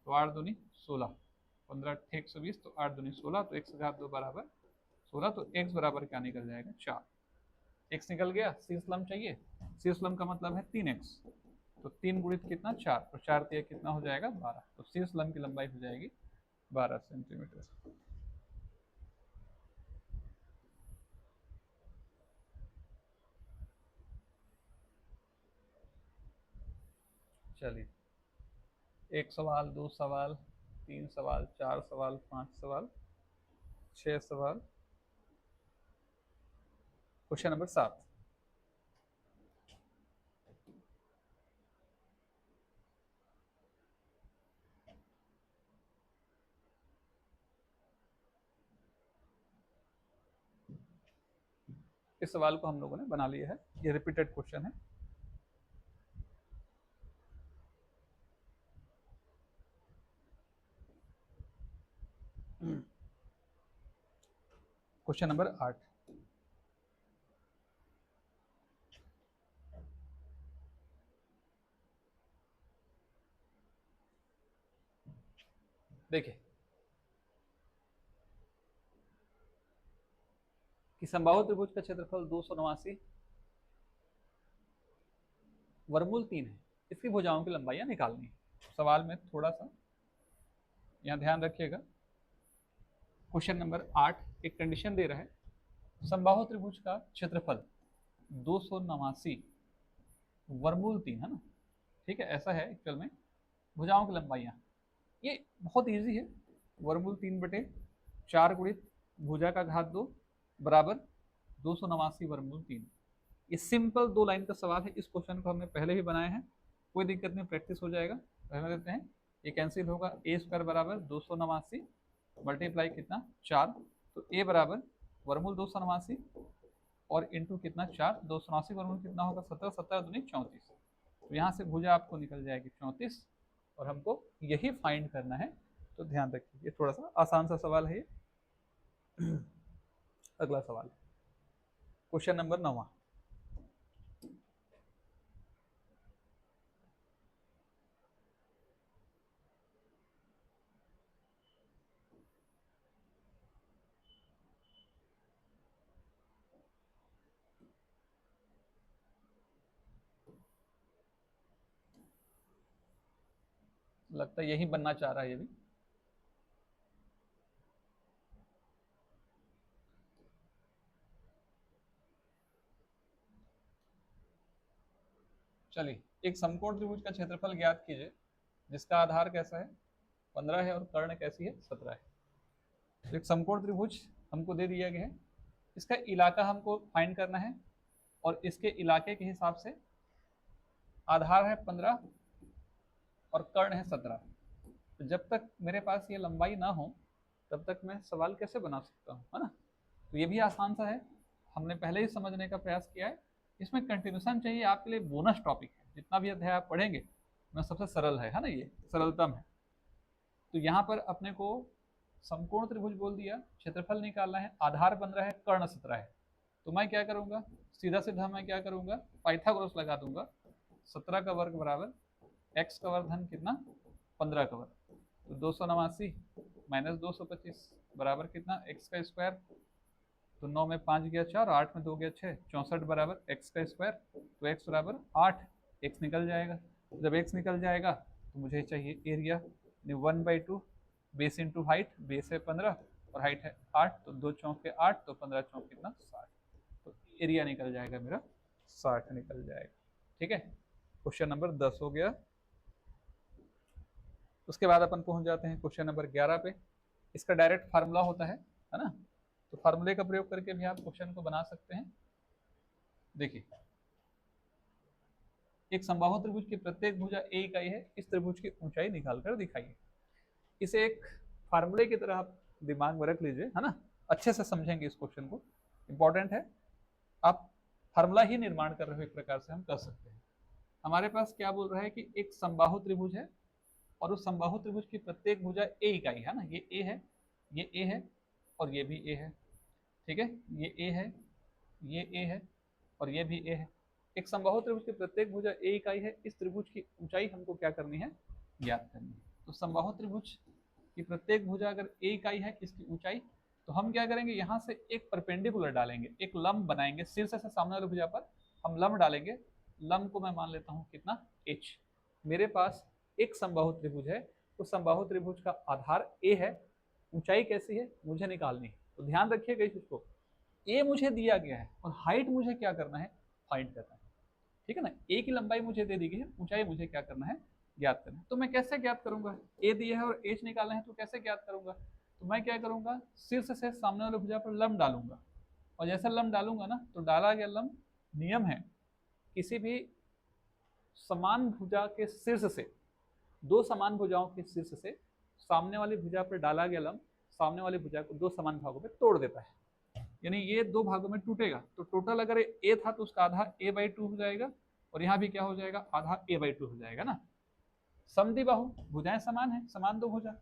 तो 8 दूनी 16, 15 × 120, तो 8 दूनी 16, तो x घात 2 बराबर 16, तो x बराबर क्या निकल जाएगा 4। x निकल गया, शीर्षलंब चाहिए, शीर्षलंब का मतलब है 3x, तो 3 गुणित कितना 4, तो 4 तिया कितना हो जाएगा 12, तो शीर्षलंब की लंबाई हो जाएगी 12 सेंटीमीटर। चलिए 1 सवाल, 2 सवाल, 3 सवाल, 4 सवाल, 5 सवाल, 6 सवाल। क्वेश्चन नंबर 7, इस सवाल को हम लोगों ने बना लिया है, ये रिपीटेड क्वेश्चन है। क्वेश्चन नंबर 8, देखिए कि समबाहु त्रिभुज का क्षेत्रफल 289 वर्गमूल 3 है, इसकी भुजाओं की लंबाइयां निकालनी है। सवाल में थोड़ा सा यहाँ ध्यान रखिएगा। क्वेश्चन नंबर 8 एक कंडीशन दे रहा है, समबाहु त्रिभुज का क्षेत्रफल 289 वर्गमूल 3 है ना, ठीक है, ऐसा है एक्चुअल में। भुजाओं की लंबाइयां, ये बहुत इजी है, वर्गमूल 3/4 गुणित भुजा का घात 2 बराबर 289 वर्गमूल 3। ये सिंपल 2 लाइन का सवाल है, इस क्वेश्चन को हमने पहले भी बनाए हैं, कोई दिक्कत नहीं, प्रैक्टिस हो जाएगा। रहने देते हैं, ये कैंसिल होगा, a² बराबर 289 मल्टीप्लाई कितना 4, तो a बराबर वर्गमूल 289 और इंटू कितना 4, 279 वर्गमूल कितना होगा 17, 17 दूनी 34। तो यहाँ से भुजा आपको निकल जाएगी 34 और हमको यही फाइंड करना है। तो ध्यान रखिए ये थोड़ा सा आसान सा सवाल है ये। अगला सवाल क्वेश्चन नंबर 9। लगता है यही बनना चाह रहा है ये भी। चलिए, एक समकोण त्रिभुज का क्षेत्रफल ज्ञात कीजिए जिसका आधार कैसा है 15 है और कर्ण कैसी है 17 है। तो एक समकोण त्रिभुज हमको दे दिया गया है, इसका इलाका हमको फाइंड करना है और इसके इलाके के हिसाब से आधार है 15 और कर्ण है 17। तो जब तक मेरे पास ये लंबाई ना हो तब तक मैं सवाल कैसे बना सकता हूँ, है ना। तो ये भी आसान सा है, हमने पहले ही समझने का प्रयास किया है। इसमें कंटिन्यूशन चाहिए आपके लिए, बोनस टॉपिक है। जितना भी अध्याय आप पढ़ेंगे उसमें सबसे सरल है ना, ये सरलतम है। तो यहाँ पर अपने को समकोण त्रिभुज बोल दिया, क्षेत्रफल निकालना है, आधार 15 है, कर्ण 17 है। तो मैं क्या करूंगा, सीधा सीधा मैं क्या करूंगा, पाइथागोरस लगा दूंगा। 17 का वर्ग बराबर x का वर्धन कितना 15 का वर्ग, तो 289 माइनस 225 बराबर कितना x का स्क्वायर। तो 9 में 5 गया 4, 8 में 2 गया 6, 64 बराबर x का स्क्वायर। तो x बराबर 8, x निकल जाएगा। जब x निकल जाएगा तो मुझे चाहिए area, 1/2 base into height, base है 15 और हाइट है 8, तो 2 चौके 8, तो 15 चौक कितना 60। तो एरिया निकल जाएगा मेरा 60 निकल जाएगा। ठीक है, क्वेश्चन नंबर 10 हो गया। उसके बाद अपन पहुंच जाते हैं क्वेश्चन नंबर 11 पे। इसका डायरेक्ट फार्मूला होता है ना। तो फार्मूले का प्रयोग करके भी आप क्वेश्चन को बना सकते हैं। देखिए, एक समबाहु त्रिभुज की प्रत्येक भुजा ए इकाई है, इस त्रिभुज की ऊंचाई निकालकर दिखाइए। इसे एक फार्मूले की तरह आप दिमाग में रख लीजिए, है ना। अच्छे से समझेंगे इस क्वेश्चन को, इंपॉर्टेंट है। आप फार्मूला ही निर्माण कर रहे हो, एक प्रकार से हम कर सकते हैं। हमारे पास क्या बोल रहा है कि एक समबाहु त्रिभुज है और उस समबाहु त्रिभुज की प्रत्येक भुजा ए इकाई है ना। ये ए है, ये ए है और ये भी ए है। ठीक है, ये ए है, ये ए है और ये भी ए है। एक समबाहु त्रिभुज की प्रत्येक भुजा ए इकाई है, इस त्रिभुज की ऊंचाई हमको क्या करनी है, ज्ञात करनी है। तो समबाहु त्रिभुज की प्रत्येक भुजा अगर ए इकाई है, इसकी ऊंचाई, तो हम क्या करेंगे, यहाँ से एक परपेंडिकुलर डालेंगे, एक लंब बनाएंगे, शीर्ष से सामने वाली भुजा पर हम लंब डालेंगे। लंब को मैं मान लेता हूँ कितना h। मेरे पास एक समबाहु त्रिभुज है, उस समबाहु त्रिभुज का आधार a है, ऊंचाई कैसी है मुझे निकालनी है। तो ध्यान रखिएगा इस चीज को, ए मुझे दिया गया है और हाइट मुझे क्या करना है, फाइंड करना है। ठीक है ना, ए की लंबाई मुझे दे दी गई है, ऊंचाई मुझे क्या करना है, ज्ञात करना है। तो मैं कैसे ज्ञात करूंगा, ए दिया है और एच निकालना है, तो कैसे ज्ञात करूंगा। तो मैं क्या करूंगा, शीर्ष से सामने वाले भुजा पर लंब डालूंगा और जैसे लंब डालूंगा ना, तो डाला गया लंब, नियम है किसी भी समान भुजा के शीर्ष से, दो समान भुजाओं के शीर्ष से सामने वाली भुजा पर डाला गया लंब सामने वाली भुजा को दो समान भागों में तोड़ देता है। यानी ये दो भागों में टूटेगा। तो टोटल अगर ए था तो उसका आधा a/2 हो जाएगा और यहाँ भी क्या हो जाएगा, आधा a/2 हो जाएगा ना। समद्विबाहु, भुजाएं समान है, समान दो भुजा,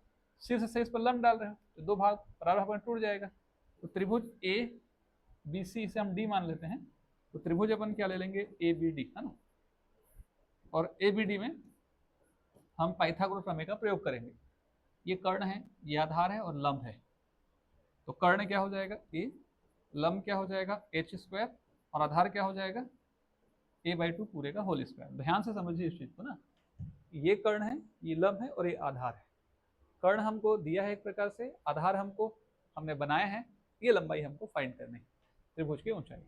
शीर्ष से इस पर लंब डाल रहे हो तो दो भाग बराबर भाग में टूट जाएगा। तो त्रिभुज ए बी सी, इसे हम डी मान लेते हैं। तो त्रिभुज अपन क्या ले लेंगे, ए बी डी, है ना। और ए बी डी में हम पाइथागोरस प्रमेय का प्रयोग करेंगे। ये कर्ण है, ये आधार है और लंब है। तो कर्ण क्या हो जाएगा ए, लंब क्या हो जाएगा h² और आधार क्या हो जाएगा a/2 पूरे का होल स्क्वायर। ध्यान से समझिए इस चीज को ना, ये कर्ण है, ये लंब है और ये आधार है। कर्ण हमको दिया है एक प्रकार से, आधार हमने बनाया है, ये लंबाई हमको फाइंड करनी है, त्रिभुज की ऊंचाई।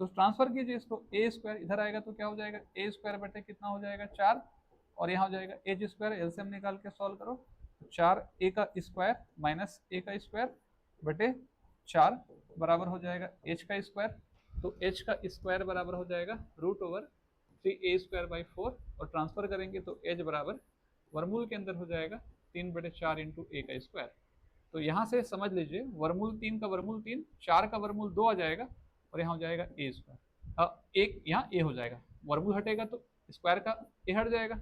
तो ट्रांसफर कीजिए इसको, a² इधर आएगा तो क्या हो जाएगा, a² बटे कितना हो जाएगा 4 और यहाँ हो जाएगा h², एलसीएम निकाल के सॉल्व करो। 4 a का स्क्वायर माइनस a का स्क्वायर बटे 4 बराबर हो जाएगा h का स्क्वायर। तो h का स्क्वायर बराबर हो जाएगा √3a²/4 और ट्रांसफर करेंगे तो h बराबर वर्मूल के अंदर हो जाएगा 3/4 इंटू a का स्क्वायर। तो यहाँ से समझ लीजिए वर्मूल 3 का वर्मूल 3, 4 का वर्मूल 2 आ जाएगा और यहाँ हो जाएगा ए स्क्वायर। एक यहाँ ए हो जाएगा, वर्गमूल हटेगा तो स्क्वायर का ए हट जाएगा।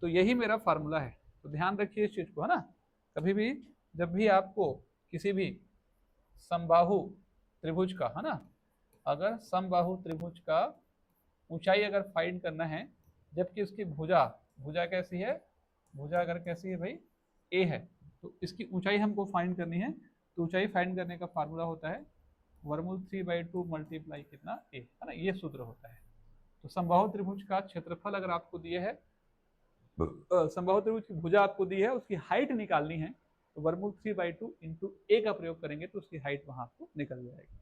तो यही मेरा फार्मूला है। तो ध्यान रखिए इस चीज को, है ना। कभी भी जब भी आपको किसी भी समबाहु त्रिभुज का, है ना, अगर समबाहु त्रिभुज का ऊंचाई अगर फाइंड करना है, जबकि उसकी भुजा, भुजा कैसी है, भुजा अगर कैसी है भाई, ए है, तो इसकी ऊंचाई हमको फाइंड करनी है। तो ऊंचाई फाइंड करने का फार्मूला होता है वर्गमूल 3/2 मल्टीप्लाई कितना ए, है ना, ये सूत्र होता है। तो समबाहु त्रिभुज का क्षेत्रफल अगर आपको दिए है, समबाहु त्रिभुज की भुजा आपको दी है, उसकी हाइट निकालनी है, तो वर्गमूल 3/2 इंटू ए का प्रयोग करेंगे तो उसकी हाइट वहां आपको निकल जाएगी।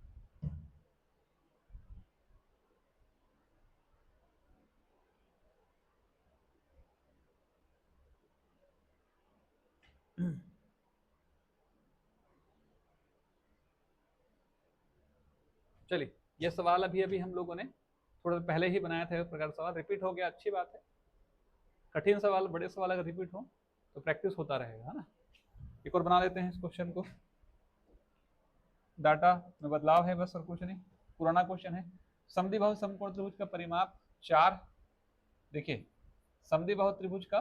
चलिए, ये सवाल अभी अभी हम लोगों ने थोड़ा पहले ही बनाया था, इस प्रकार सवाल रिपीट हो गया, अच्छी बात है। कठिन सवाल, बड़े सवाल अगर रिपीट हो तो प्रैक्टिस होता रहेगा, है ना। एक और बना लेते हैं इस क्वेश्चन को। डाटा में बदलाव है बस और कुछ नहीं, पुराना क्वेश्चन है। समद्विबाहु समकोण त्रिभुज का परिमाप 4। देखिए, समद्विबाहु त्रिभुज का,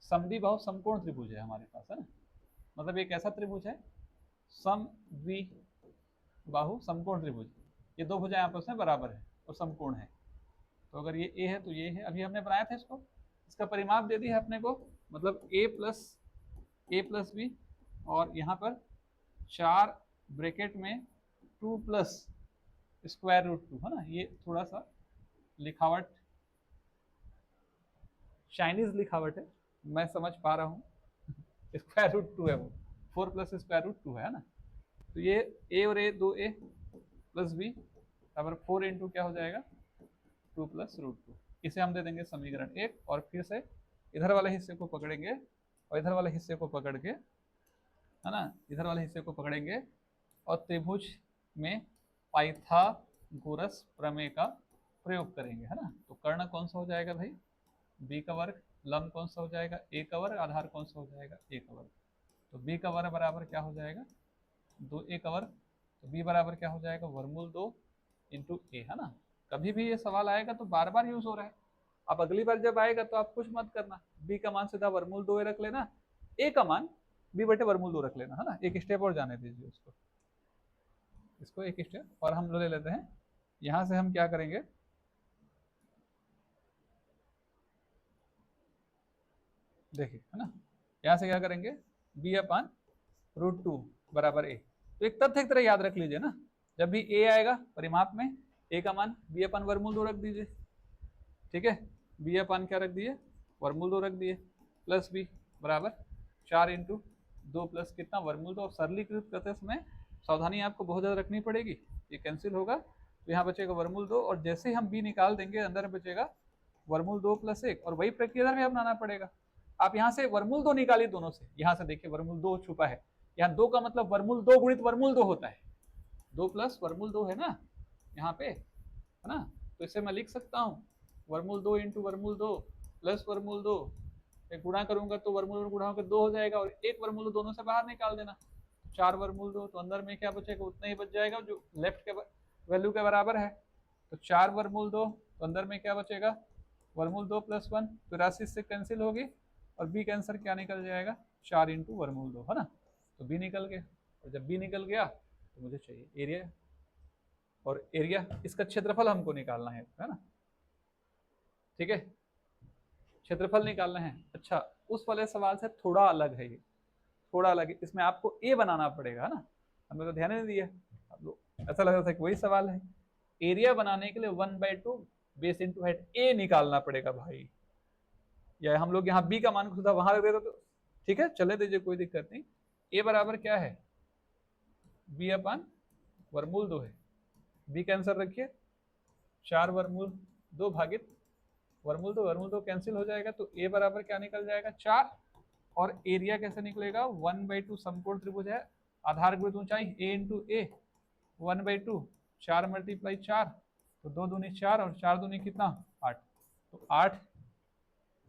समद्विबाहु समकोण त्रिभुज है हमारे पास, है ना। मतलब एक ऐसा त्रिभुज है, समद्विबाहु समकोण त्रिभुज, ये दो भुजाएं आपस में बराबर है और समकोण है। तो अगर ये ए है तो ये है, अभी हमने बनाया था इसको, इसका परिमाप दे दिया है अपने को, मतलब ए प्लस बी, और यहाँ पर 4 ब्रैकेट में 2 प्लस स्क्वायर रूट 2, है ना। ये थोड़ा सा लिखावट, चाइनीज लिखावट है, मैं समझ पा रहा हूँ। स्क्वायर रूट 2 है वो, 4 प्लस स्क्वायर रूट 2 है ना। तो ये ए और ए, 2a प्लस बी बराबर 4 इंटू क्या हो जाएगा, 2 प्लस रूट 2। इसे हम दे देंगे समीकरण 1, और फिर से इधर वाले हिस्से को पकड़ेंगे और इधर वाले हिस्से को पकड़ के, है ना, इधर वाले हिस्से को पकड़ेंगे और त्रिभुज में पाइथागोरस प्रमेय का प्रयोग करेंगे, है ना। तो कर्ण कौन सा हो जाएगा भाई, बी का वर्ग, लंब कौन सा हो जाएगा, ए का वर्ग, आधार कौन सा हो जाएगा, ए का वर्ग। तो बी का वर्ग बराबर क्या हो जाएगा, 2a का वर्ग। तो b बराबर क्या हो जाएगा, वर्गमूल 2 इंटू ए, है ना। कभी भी ये सवाल आएगा तो बार बार यूज हो रहा है। अब अगली बार जब आएगा तो आप कुछ मत करना, b का मान सीधा वर्गमूल 2 रख लेना, a का मान b बटे वर्गमूल 2 रख लेना, है ना। एक स्टेप और जाने दीजिए उसको, इसको एक स्टेप और हम ले लेते हैं। यहां से हम क्या करेंगे, देखिए, है ना, यहां से क्या करेंगे, b अपान रूट 2 बराबर a। तो एक तथ्य की तरह याद रख लीजिए ना, जब भी a आएगा परिमाप में, a का मान b अपान वर्गमूल 2 रख दीजिए, ठीक है। b अपान क्या रख दिए, वर्गमूल 2 रख दिए, प्लस b बराबर 4 इंटू 2 प्लस कितना, वर्गमूल 2। सरलीकृत करते समय सावधानी आपको बहुत ज़्यादा रखनी पड़ेगी, ये कैंसिल होगा तो यहाँ बचेगा वर्गमूल 2, और जैसे ही हम b निकाल देंगे अंदर बचेगा वर्गमूल 2 प्लस 1, और वही प्रक्रिया में अपनाना पड़ेगा। आप यहाँ से वर्गमूल 2 निकालिए दोनों से, यहाँ से देखिए वर्गमूल 2 छुपा है, यहाँ 2 का मतलब वर्गमूल 2 गुणित वर्गमूल 2 होता है, 2 प्लस वर्गमूल 2 है ना यहाँ पे, है ना। तो इसे मैं लिख सकता हूँ वर्गमूल 2 इंटू वर्गमूल 2 प्लस वर्गमूल 2, गुणा करूंगा तो वर्गमूल गुणा होकर 2 हो जाएगा, और एक वर्गमूल दोनों से बाहर निकाल देना, 4 वर्गमूल 2, तो अंदर में क्या बचेगा, उतना ही बच जाएगा जो लेफ्ट के वैल्यू के बराबर है। तो 4 वर्गमूल 2, तो अंदर में क्या बचेगा, वर्गमूल 2 प्लस 1, तो राशि से कैंसिल होगी, और बी का आंसर क्या निकल जाएगा, 4 इंटू वर्गमूल 2, है ना। तो बी निकल गया, और जब बी निकल गया तो मुझे चाहिए एरिया, और एरिया इसका क्षेत्रफल हमको निकालना है ना, ठीक है, क्षेत्रफल निकालना है। अच्छा, उस वाले सवाल से थोड़ा अलग है, ये थोड़ा अलग है, इसमें आपको ए बनाना पड़ेगा, है ना। हमने तो ध्यान नहीं दिया, आप लोग ऐसा लग रहा था कि वही सवाल है। एरिया बनाने के लिए 1/2 बेस इंटू हाइट ए निकालना पड़ेगा भाई, या हम लोग यहाँ बी का मान खुदा वहां रख देते तो ठीक है, चले दीजिए, कोई दिक्कत नहीं। ए बराबर क्या है, बी अपान वर्गमूल 2 है, बी का आंसर रखिए 4 वर्गमूल 2 भागित वर्गमूल 2, वर्गमूल 2 कैंसिल हो जाएगा, तो ए बराबर क्या निकल जाएगा, 4। और एरिया कैसे निकलेगा, 1/2 समकोण त्रिभुज है, आधार गुणित ऊंचाई ए इंटू ए, 1/2, 4 मल्टीप्लाई 4, तो 2 दूनी 4 और 4 दूनी कितना, 8, तो 8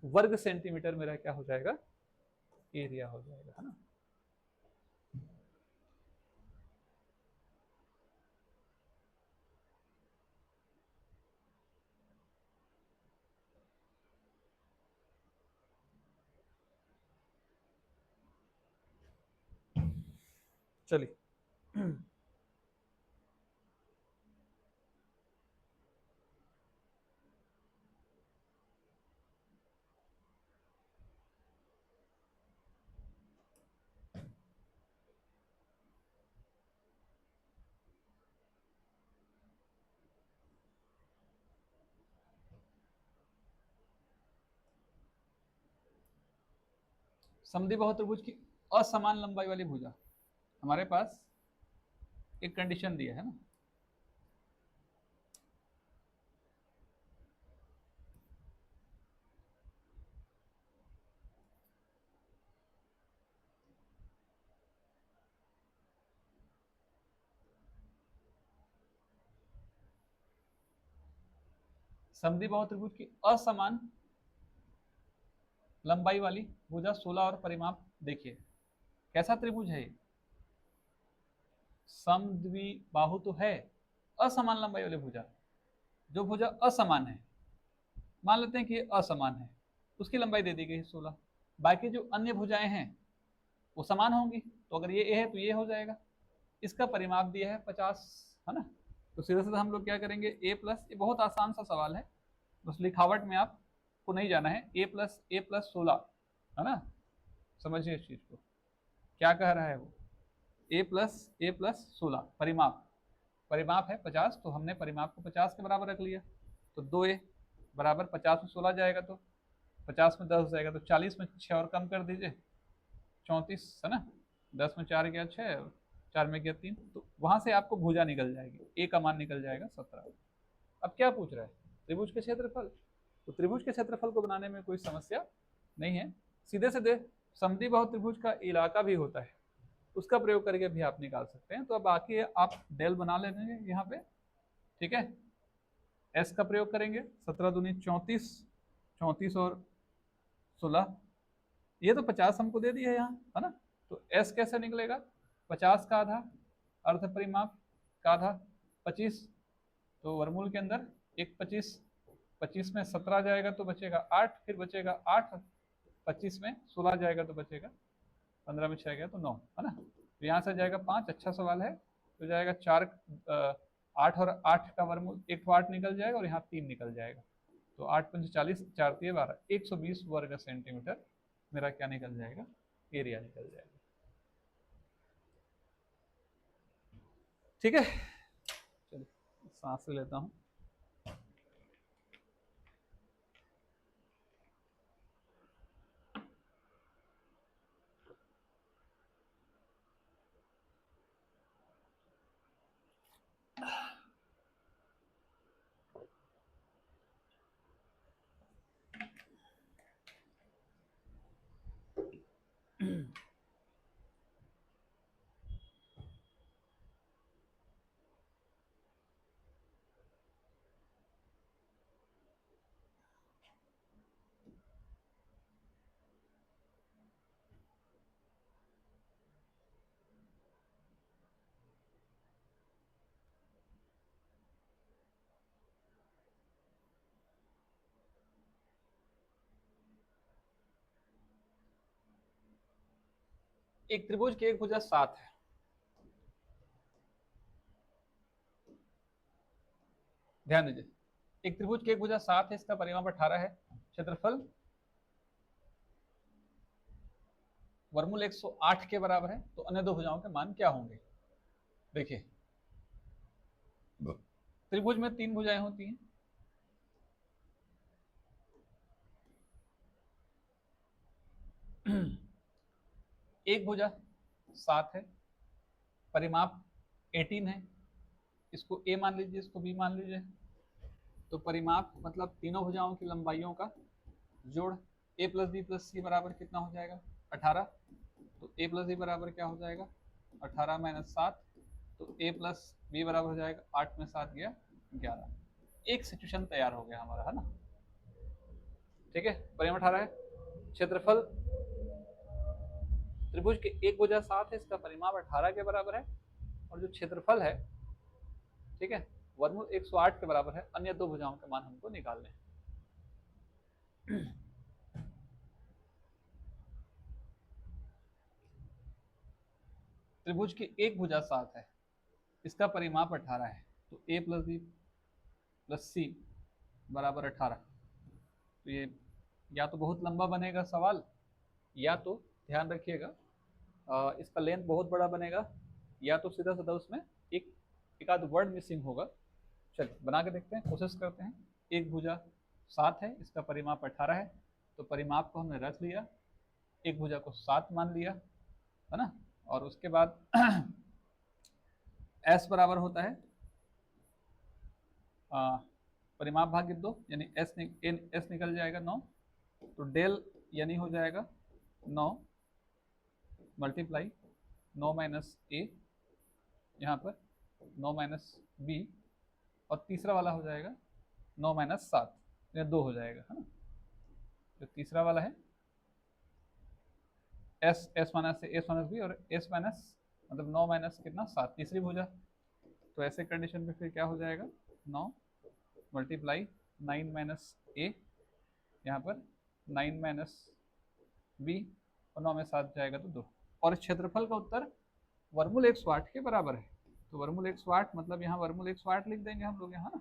वर्ग सेंटीमीटर मेरा क्या हो जाएगा, एरिया हो जाएगा, है ना। चलिए समद्विबाहु त्रिभुज की असमान लंबाई वाली भुजा, हमारे पास एक कंडीशन दिया है ना, समद्विबाहु त्रिभुज की असमान लंबाई वाली भुजा 16 और परिमाप देखिए कैसा त्रिभुज है ये, समद्विबाहु तो है, असमान लंबाई वाली भुजा, जो भुजा असमान है, मान लेते हैं कि ये असमान है, उसकी लंबाई दे दी गई है 16, बाकी जो अन्य भुजाएं हैं वो समान होंगी, तो अगर ये ए है तो ये हो जाएगा, इसका परिमाप दिया है 50, है ना। तो सीधे सीधे हम लोग क्या करेंगे, ए प्लस, ये बहुत आसान सा सवाल है, बस लिखावट में आपको नहीं जाना है, ए प्लस 16, है ना, समझिए इस चीज को, क्या कह रहा है वो, ए प्लस 16 परिमाप, परिमाप है 50, तो हमने परिमाप को 50 के बराबर रख लिया, तो 2a बराबर 50 में 16 जाएगा तो 50 में 10 जाएगा, तो 40 में 6 और कम कर दीजिए, 34, है ना, 10 में 4 गया 6 और 4 में गया 3, तो वहां से आपको भुजा निकल जाएगी, ए का मान निकल जाएगा 17। अब क्या पूछ रहा है, त्रिभुज के क्षेत्रफल, तो त्रिभुज के क्षेत्रफल को बनाने में कोई समस्या नहीं है, सीधे सीधे समद्विबाहु त्रिभुज का इलाका भी होता है, उसका प्रयोग करके भी आप निकाल सकते हैं। तो अब बाकी आप डेल बना लेंगे यहाँ पे, ठीक है, एस का प्रयोग करेंगे, 17 दूनी 34, 34 और 16, ये तो 50 हमको दे दिया है यहाँ, है ना, तो एस कैसे निकलेगा, 50 का आधा अर्ध परिमाप का आधा 25, तो वर्गमूल के अंदर एक 25, 25 में 17 जाएगा तो बचेगा 8, फिर बचेगा 8, 25 में 16 जाएगा तो बचेगा 15 में 6 गया तो 9, है ना, तो यहाँ से जाएगा 5, अच्छा सवाल है, तो जाएगा 4, 8 और 8 का वर्गमूल, एक तो 8 निकल जाएगा और यहाँ 3 निकल जाएगा, तो 8 पंच 40, 4 3 12, 120 वर्ग सेंटीमीटर मेरा क्या निकल जाएगा, एरिया निकल जाएगा। ठीक है, चलिए सांस ले लेता हूँ। एक त्रिभुज की एक भुजा 7 है, ध्यान दीजिए, एक त्रिभुज की एक भुजा 7 है, इसका परिमाप 18 है, क्षेत्रफल वर्गमूल 108 के बराबर है, तो अन्य दो भुजाओं के मान क्या होंगे। देखिए त्रिभुज में 3 भुजाएं होती हैं, एक भुजा 7 है, परिमाप 18 है, इसको ए मान लीजिए, इसको बी मान लीजिए, तो परिमाप मतलब तीनों भुजाओं की लंबाइयों का जोड़, ए प्लस बी प्लस सी बराबर कितना हो जाएगा 18, तो ए प्लस बी बराबर क्या हो जाएगा 18 माइनस 7, तो ए प्लस बी बराबर हो जाएगा 8 में 7 गया 11, एक सिचुएशन तैयार हो गया हमारा, है ना, ठीक है, परिमाप 18 है, क्षेत्रफल त्रिभुज के एक भुजा 7 है, इसका परिमाप 18 के बराबर है, और जो क्षेत्रफल है, ठीक है, वर्गमूल 108 के बराबर है, अन्य दो भुजाओं के मान हमको निकालने हैं। त्रिभुज की एक भुजा 7 है, इसका परिमाप 18 है, तो a प्लस बी प्लस सी बराबर 18। तो ये या तो बहुत लंबा बनेगा सवाल, या तो ध्यान रखिएगा इसका लेंथ बहुत बड़ा बनेगा, या तो सीधा सीधा उसमें एक आध वर्ड मिसिंग होगा। चलिए बना के देखते हैं, कोशिश करते हैं। एक भुजा 7 है, इसका परिमाप 18 है, तो परिमाप को हमने रख लिया, एक भुजा को 7 मान लिया, है ना। और उसके बाद एस बराबर होता है परिमाप भागित 2, यानी एस निकल जाएगा 9, तो डेल यानी हो जाएगा 9 मल्टीप्लाई 9 माइनस ए, यहाँ पर 9 माइनस बी, और तीसरा वाला हो जाएगा 9 माइनस 7, या 2 हो जाएगा, है ना। जो तीसरा वाला है S minus S minus B, और एस माइनस मतलब 9 माइनस कितना 7, तीसरी भुजा। तो ऐसे कंडीशन पे फिर क्या हो जाएगा 9 मल्टीप्लाई 9 माइनस ए, यहाँ पर 9 माइनस बी, और 9 में 7 जाएगा तो 2। और क्षेत्रफल का उत्तर वर्गमूल 108 के बराबर है। तो वर्गमूल 108 मतलब यहाँ वर्गमूल 108 लिख देंगे हम लोग यहाँ ना।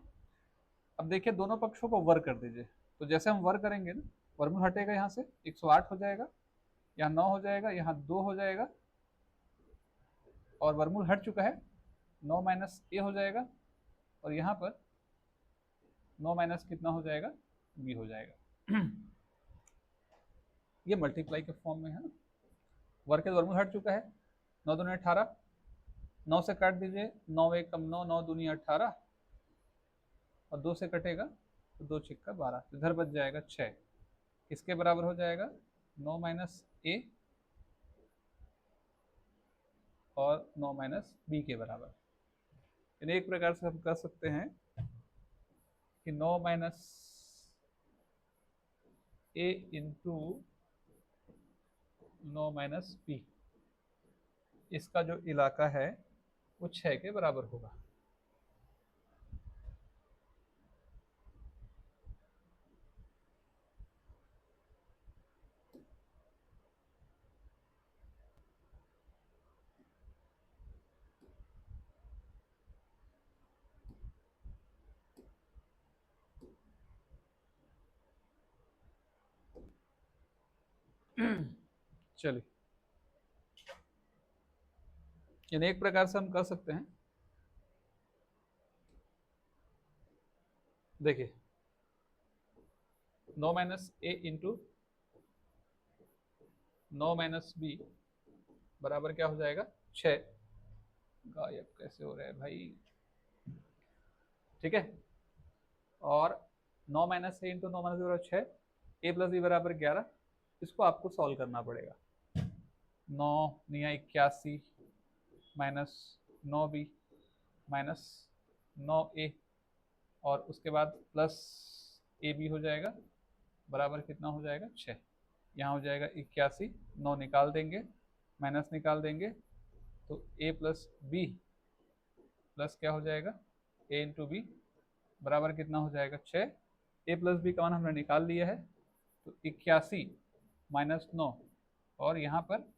अब देखिए दोनों पक्षों को वर्ग कर दीजिए, तो जैसे हम वर्ग करेंगे ना, वर्गमूल हटेगा यहाँ से 108 हो जाएगा, यहाँ 9 हो जाएगा, यहाँ 2 हो जाएगा, और वर्गमूल हट चुका है 9 माइनस ए हो जाएगा, और यहाँ पर 9 माइनस कितना हो जाएगा बी हो जाएगा। ये मल्टीप्लाई के फॉर्म में है ना। वर्ग के वर्गमूल हट चुका है, 9 दूनी 18, 9 से काट दीजिए, 9 एक कम 9, 9 दूनी 18, और 2 से कटेगा तो 2 छिक्का 12, इधर बच जाएगा 6, किसके बराबर हो जाएगा 9 माइनस ए और 9 माइनस बी के बराबर। यानी एक प्रकार से हम कह सकते हैं कि 9 माइनस ए इंटू 9 माइनस बी, इसका जो इलाका है वो 6 के बराबर होगा। चलिए, यानी एक प्रकार से हम कह सकते हैं, देखिए 9 माइनस ए इंटू 9 माइनस बी बराबर क्या हो जाएगा 6। गायब कैसे हो रहा है भाई, ठीक है। और 9 माइनस ए इंटू 9 माइनस बी बराबर 6, ए प्लस बी बराबर 11, इसको आपको सॉल्व करना पड़ेगा। 9 निया 81 माइनस 9b माइनस 9a, और उसके बाद प्लस ए बी हो जाएगा, बराबर कितना हो जाएगा 6। यहाँ हो जाएगा 81, 9 निकाल देंगे, माइनस निकाल देंगे, तो a प्लस बी प्लस क्या हो जाएगा a इंटू बी बराबर कितना हो जाएगा 6। a प्लस बी का मान हमने निकाल लिया है, तो 81 माइनस 9, और यहाँ पर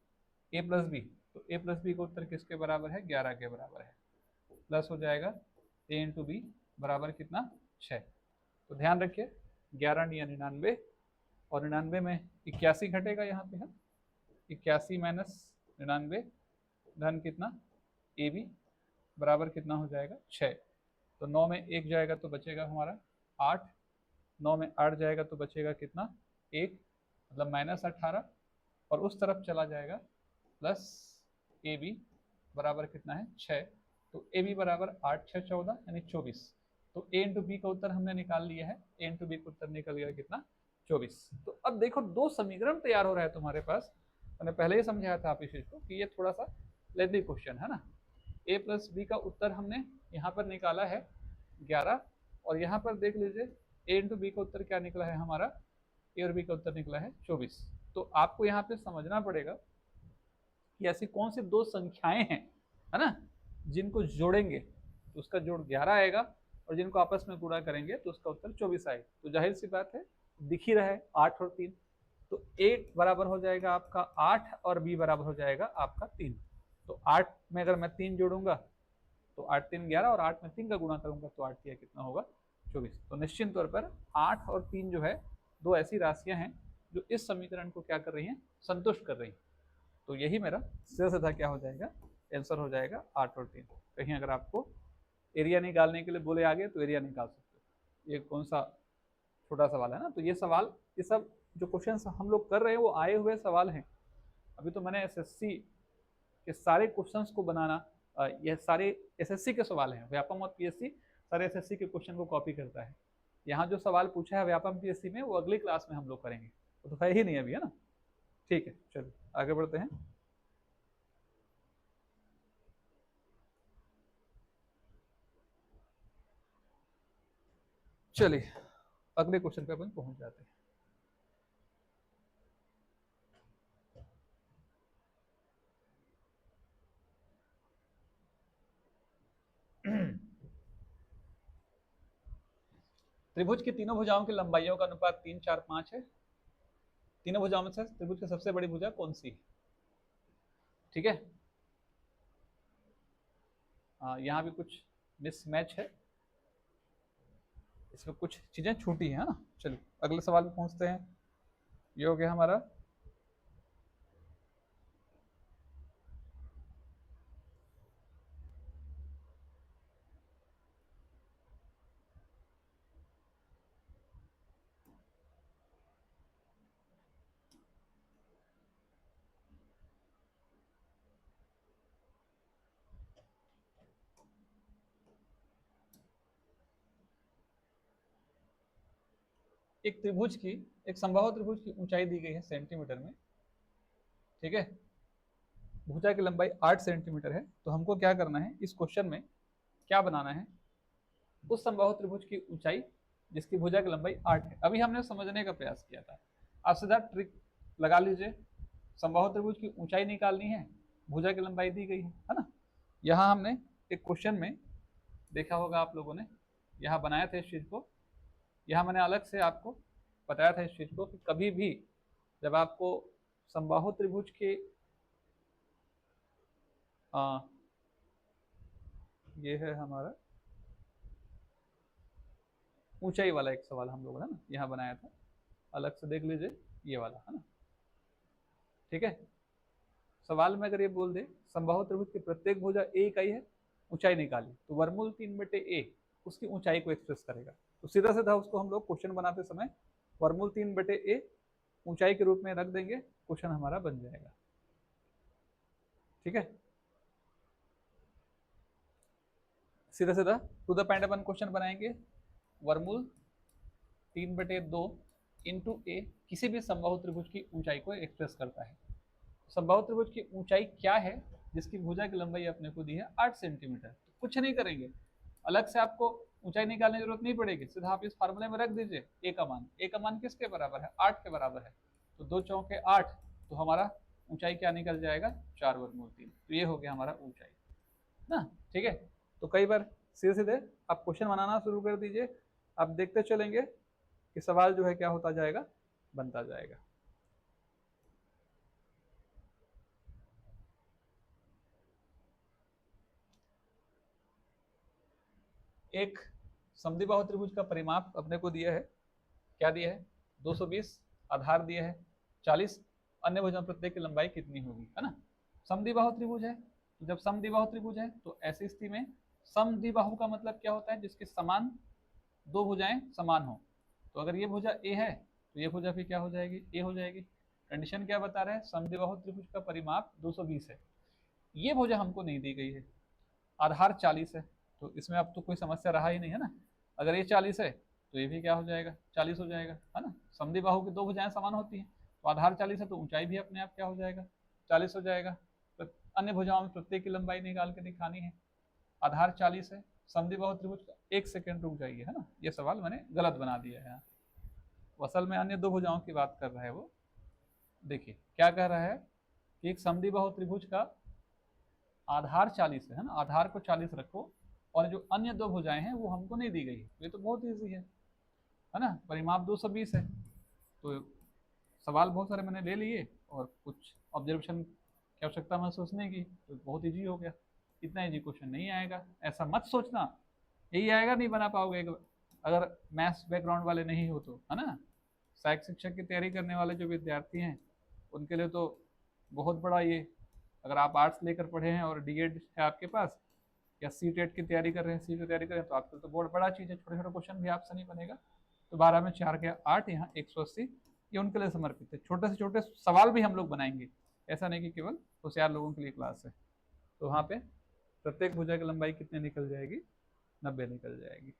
a प्लस बी, तो a प्लस बी का उत्तर किसके बराबर है 11 के बराबर है, प्लस हो जाएगा a इंटू बी बराबर कितना 6। तो ध्यान रखिए 11 या 99, और 99 में 81 घटेगा यहाँ पे है, 81 माइनस 99 धन कितना ए बी बराबर कितना हो जाएगा 6। तो 9 में 1 जाएगा तो बचेगा हमारा 8, 9 में 8 जाएगा तो बचेगा कितना 1, मतलब माइनस 18, और उस तरफ चला जाएगा प्लस ए बी बराबर कितना है 6। तो ए बी बराबर 8 6 14 यानी 24। तो ए इंटू बी का उत्तर हमने निकाल लिया है, ए इंटू बी का उत्तर निकल गया कितना 24। तो अब देखो दो समीकरण तैयार हो रहा है तुम्हारे पास। मैंने पहले ही समझाया था आप इस चीज को कि ये थोड़ा सा लेंथी क्वेश्चन है ना। ए प्लस बी का उत्तर हमने यहाँ पर निकाला है 11, और यहाँ पर देख लीजिए ए इंटू बी का उत्तर क्या निकला है हमारा, ए और बी का उत्तर निकला है 24। तो आपको यहाँ पे समझना पड़ेगा कि ऐसी कौन सी दो संख्याएं हैं, है ना, जिनको जोड़ेंगे तो उसका जोड़ 11 आएगा, और जिनको आपस में गुणा करेंगे तो उसका उत्तर 24 आएगा। तो जाहिर सी बात है दिख ही रहा है 8 और 3, तो ए बराबर हो जाएगा आपका 8 और बी बराबर हो जाएगा आपका 3। तो 8 में अगर मैं 3 जोड़ूंगा तो 8 3 11, और 8 में 3 का गुणा करूंगा तो 8 तिया कितना होगा 24। तो निश्चित तौर पर 8 और 3 जो है दो ऐसी राशियां हैं जो इस समीकरण को क्या कर रही हैं, संतुष्ट कर रही हैं। तो यही मेरा सीधा सीधा क्या हो जाएगा, आंसर हो जाएगा 8 और 3। कहीं अगर आपको एरिया निकालने के लिए बोले आगे तो एरिया निकाल सकते हो। ये कौन सा छोटा सवाल है ना। तो ये सवाल, ये सब जो क्वेश्चन हम लोग कर रहे हैं वो आए हुए सवाल हैं। अभी तो मैंने एसएससी के सारे क्वेश्चंस को बनाना, ये सारे एसएससी के सवाल हैं। व्यापम और पीएससी सारे एसएससी के क्वेश्चन को कॉपी करता है। यहाँ जो सवाल पूछा है व्यापम पीएससी में वो अगली क्लास में हम लोग करेंगे, वो तो है ही नहीं अभी, है ना। ठीक है, चलिए आगे बढ़ते हैं। चलिए अगले क्वेश्चन पे अपन पहुंच जाते हैं। त्रिभुज की तीनों भुजाओं की लंबाइयों का अनुपात 3 4 5 है। तीनों भुजाओं में से त्रिभुज की सबसे बड़ी भुजा कौन सी है? ठीक है, यहाँ भी कुछ मिसमैच है, इसमें कुछ चीजें छूटी है ना। चलिए अगले सवाल पे पहुंचते हैं। ये हो गया हमारा एक त्रिभुज की, एक समबाहु त्रिभुज की ऊंचाई दी गई है सेंटीमीटर में। ठीक है, भुजा की लंबाई 8 सेंटीमीटर है। तो हमको क्या करना है, इस क्वेश्चन में क्या बनाना है, उस समबाहु त्रिभुज की ऊंचाई जिसकी भुजा की लंबाई 8 है। अभी हमने समझने का प्रयास किया था, आप सीधा ट्रिक लगा लीजिए। समबाहु त्रिभुज की ऊंचाई निकालनी है, भुजा की लंबाई दी गई है ना। यहाँ हमने एक क्वेश्चन में देखा होगा आप लोगों ने, यहाँ बनाया था इस चीज को। यहाँ मैंने अलग से आपको बताया था इस चीज को कि कभी भी जब आपको समबाहु त्रिभुज के ये है हमारा ऊंचाई वाला एक सवाल हम लोगों ने ना यहाँ बनाया था, अलग से देख लीजिए ये वाला, है ना। ठीक है, सवाल में अगर ये बोल दे समबाहु त्रिभुज की प्रत्येक भुजा ए इकाई है, ऊंचाई निकाली, तो वर्गमूल 3/a उसकी ऊंचाई को एक्सप्रेस करेगा। तो सीधा सीधा उसको हम लोग क्वेश्चन बनाते समय वर्गमूल 3/a ऊंचाई के रूप में रख देंगे, क्वेश्चन हमारा बन जाएगा। ठीक है, सीधा सीधा टू द पॉइंट अपन क्वेश्चन बनाएंगे। वर्गमूल 3/2 इंटू ए किसी भी समबाहु त्रिभुज की ऊंचाई को एक्सप्रेस करता है। समबाहु त्रिभुज की ऊंचाई क्या है जिसकी भुजा की लंबाई अपने को दी है 8 सेंटीमीटर। तो कुछ नहीं करेंगे, अलग से आपको ऊंचाई निकालने की जरूरत नहीं पड़ेगी, सीधा आप इस फार्मूले में रख दीजिए ए का मान। ए का मान किसके बराबर है, 8 के बराबर है। तो 2 चौके 8, तो हमारा ऊंचाई क्या निकल जाएगा, 4 वर्गमूल 3। तो ये हो गया हमारा ऊंचाई ना। ठीक है, तो कई बार सीधे सीधे आप क्वेश्चन बनाना शुरू कर दीजिए, आप देखते चलेंगे कि सवाल जो है क्या होता जाएगा, बनता जाएगा। एक समद्विबाहु त्रिभुज का परिमाप अपने को दिया है, क्या दिया है, 220, आधार दिया है 40, अन्य भुजा प्रत्येक की लंबाई कितनी होगी, है ना। समद्विबाहु त्रिभुज है, तो जब समद्विबाहु त्रिभुज है तो ऐसी स्थिति में समद्विबाहु का मतलब क्या होता है, जिसके समान दो भुजाएं समान हो। तो अगर ये भुजा ए है तो ये भुजा भी क्या हो जाएगी, ए हो जाएगी। कंडीशन क्या बता रहा है, समद्विबाहु त्रिभुज का परिमाप 220 है। ये भुजा हमको नहीं दी गई है, आधार 40 है, तो इसमें अब तो कोई समस्या रहा ही नहीं है ना। अगर ये 40 है तो ये भी क्या हो जाएगा, 40 हो जाएगा, है ना। समद्विबाहु की दो भुजाएं समान होती हैं, तो आधार 40 है तो ऊंचाई भी अपने आप क्या हो जाएगा, 40 हो जाएगा। तो अन्य भुजाओं में प्रत्येक की लंबाई निकाल के दिखानी है, आधार 40 है, समद्विबाहु त्रिभुज का 1 सेकेंड रुक जाइए, है ना, ये सवाल मैंने गलत बना दिया है। असल में अन्य दो भुजाओं की बात कर रहा है वो। देखिए क्या कह रहा है कि एक समद्विबाहु त्रिभुज का आधार 40 है ना, आधार को 40 रखो, और जो अन्य दो भुजाएं हैं वो हमको नहीं दी गई। ये तो बहुत ईजी है ना, परिमाप 220 है। तो सवाल बहुत सारे मैंने ले लिए और कुछ ऑब्जर्वेशन क्या आवश्यकता मैं सोचने की, तो बहुत ईजी हो गया। इतना ईजी क्वेश्चन नहीं आएगा, ऐसा मत सोचना यही आएगा, नहीं बना पाओगे अगर मैथ्स बैकग्राउंड वाले नहीं हो तो, है ना। सहायक शिक्षक की तैयारी करने वाले जो विद्यार्थी हैं उनके लिए तो बहुत बड़ा ये, अगर आप आर्ट्स लेकर पढ़े हैं और डीएड है आपके पास, या सी टेट की तैयारी कर रहे हैं, सी की तैयारी कर रहे हैं, तो आपके लिए तो बहुत बड़ा चीज़ है। छोटे छोटे क्वेश्चन भी आपसे नहीं बनेगा। तो 12 में 4 के 8, यहाँ 180, ये उनके लिए समर्पित है। छोटे से छोटे सवाल भी हम लोग बनाएंगे, ऐसा नहीं कि केवल होशियार लोगों के लिए क्लास है। तो वहाँ पे प्रत्येक भुजा की लंबाई कितनी निकल जाएगी, 90 निकल जाएगी।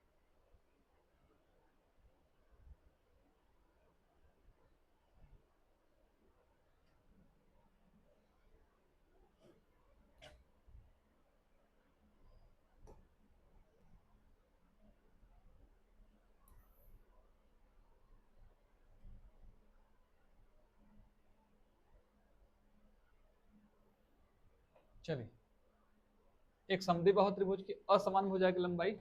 चलिए, एक समद्विबाहु त्रिभुज की असमान भुजा की लंबाई,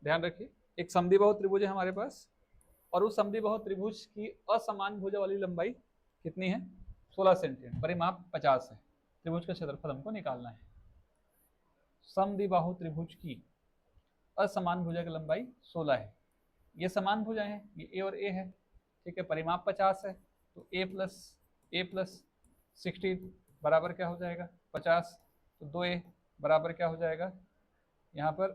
ध्यान रखिए, एक समद्विबाहु त्रिभुज है हमारे पास, और उस समद्विबाहु त्रिभुज की असमान भुजा वाली लंबाई कितनी है, 16 सेंटीमीटर, परिमाप 50 है। त्रिभुज का क्षेत्रफल हमको निकालना है। समद्विबाहु त्रिभुज की असमान भुजा की लंबाई 16 है। ये समान भुजाएं हैं, ये ए और ए है, ठीक है। परिमाप 50 है, तो ए प्लस 60 बराबर क्या हो जाएगा, 50। तो 2a बराबर क्या हो जाएगा यहाँ पर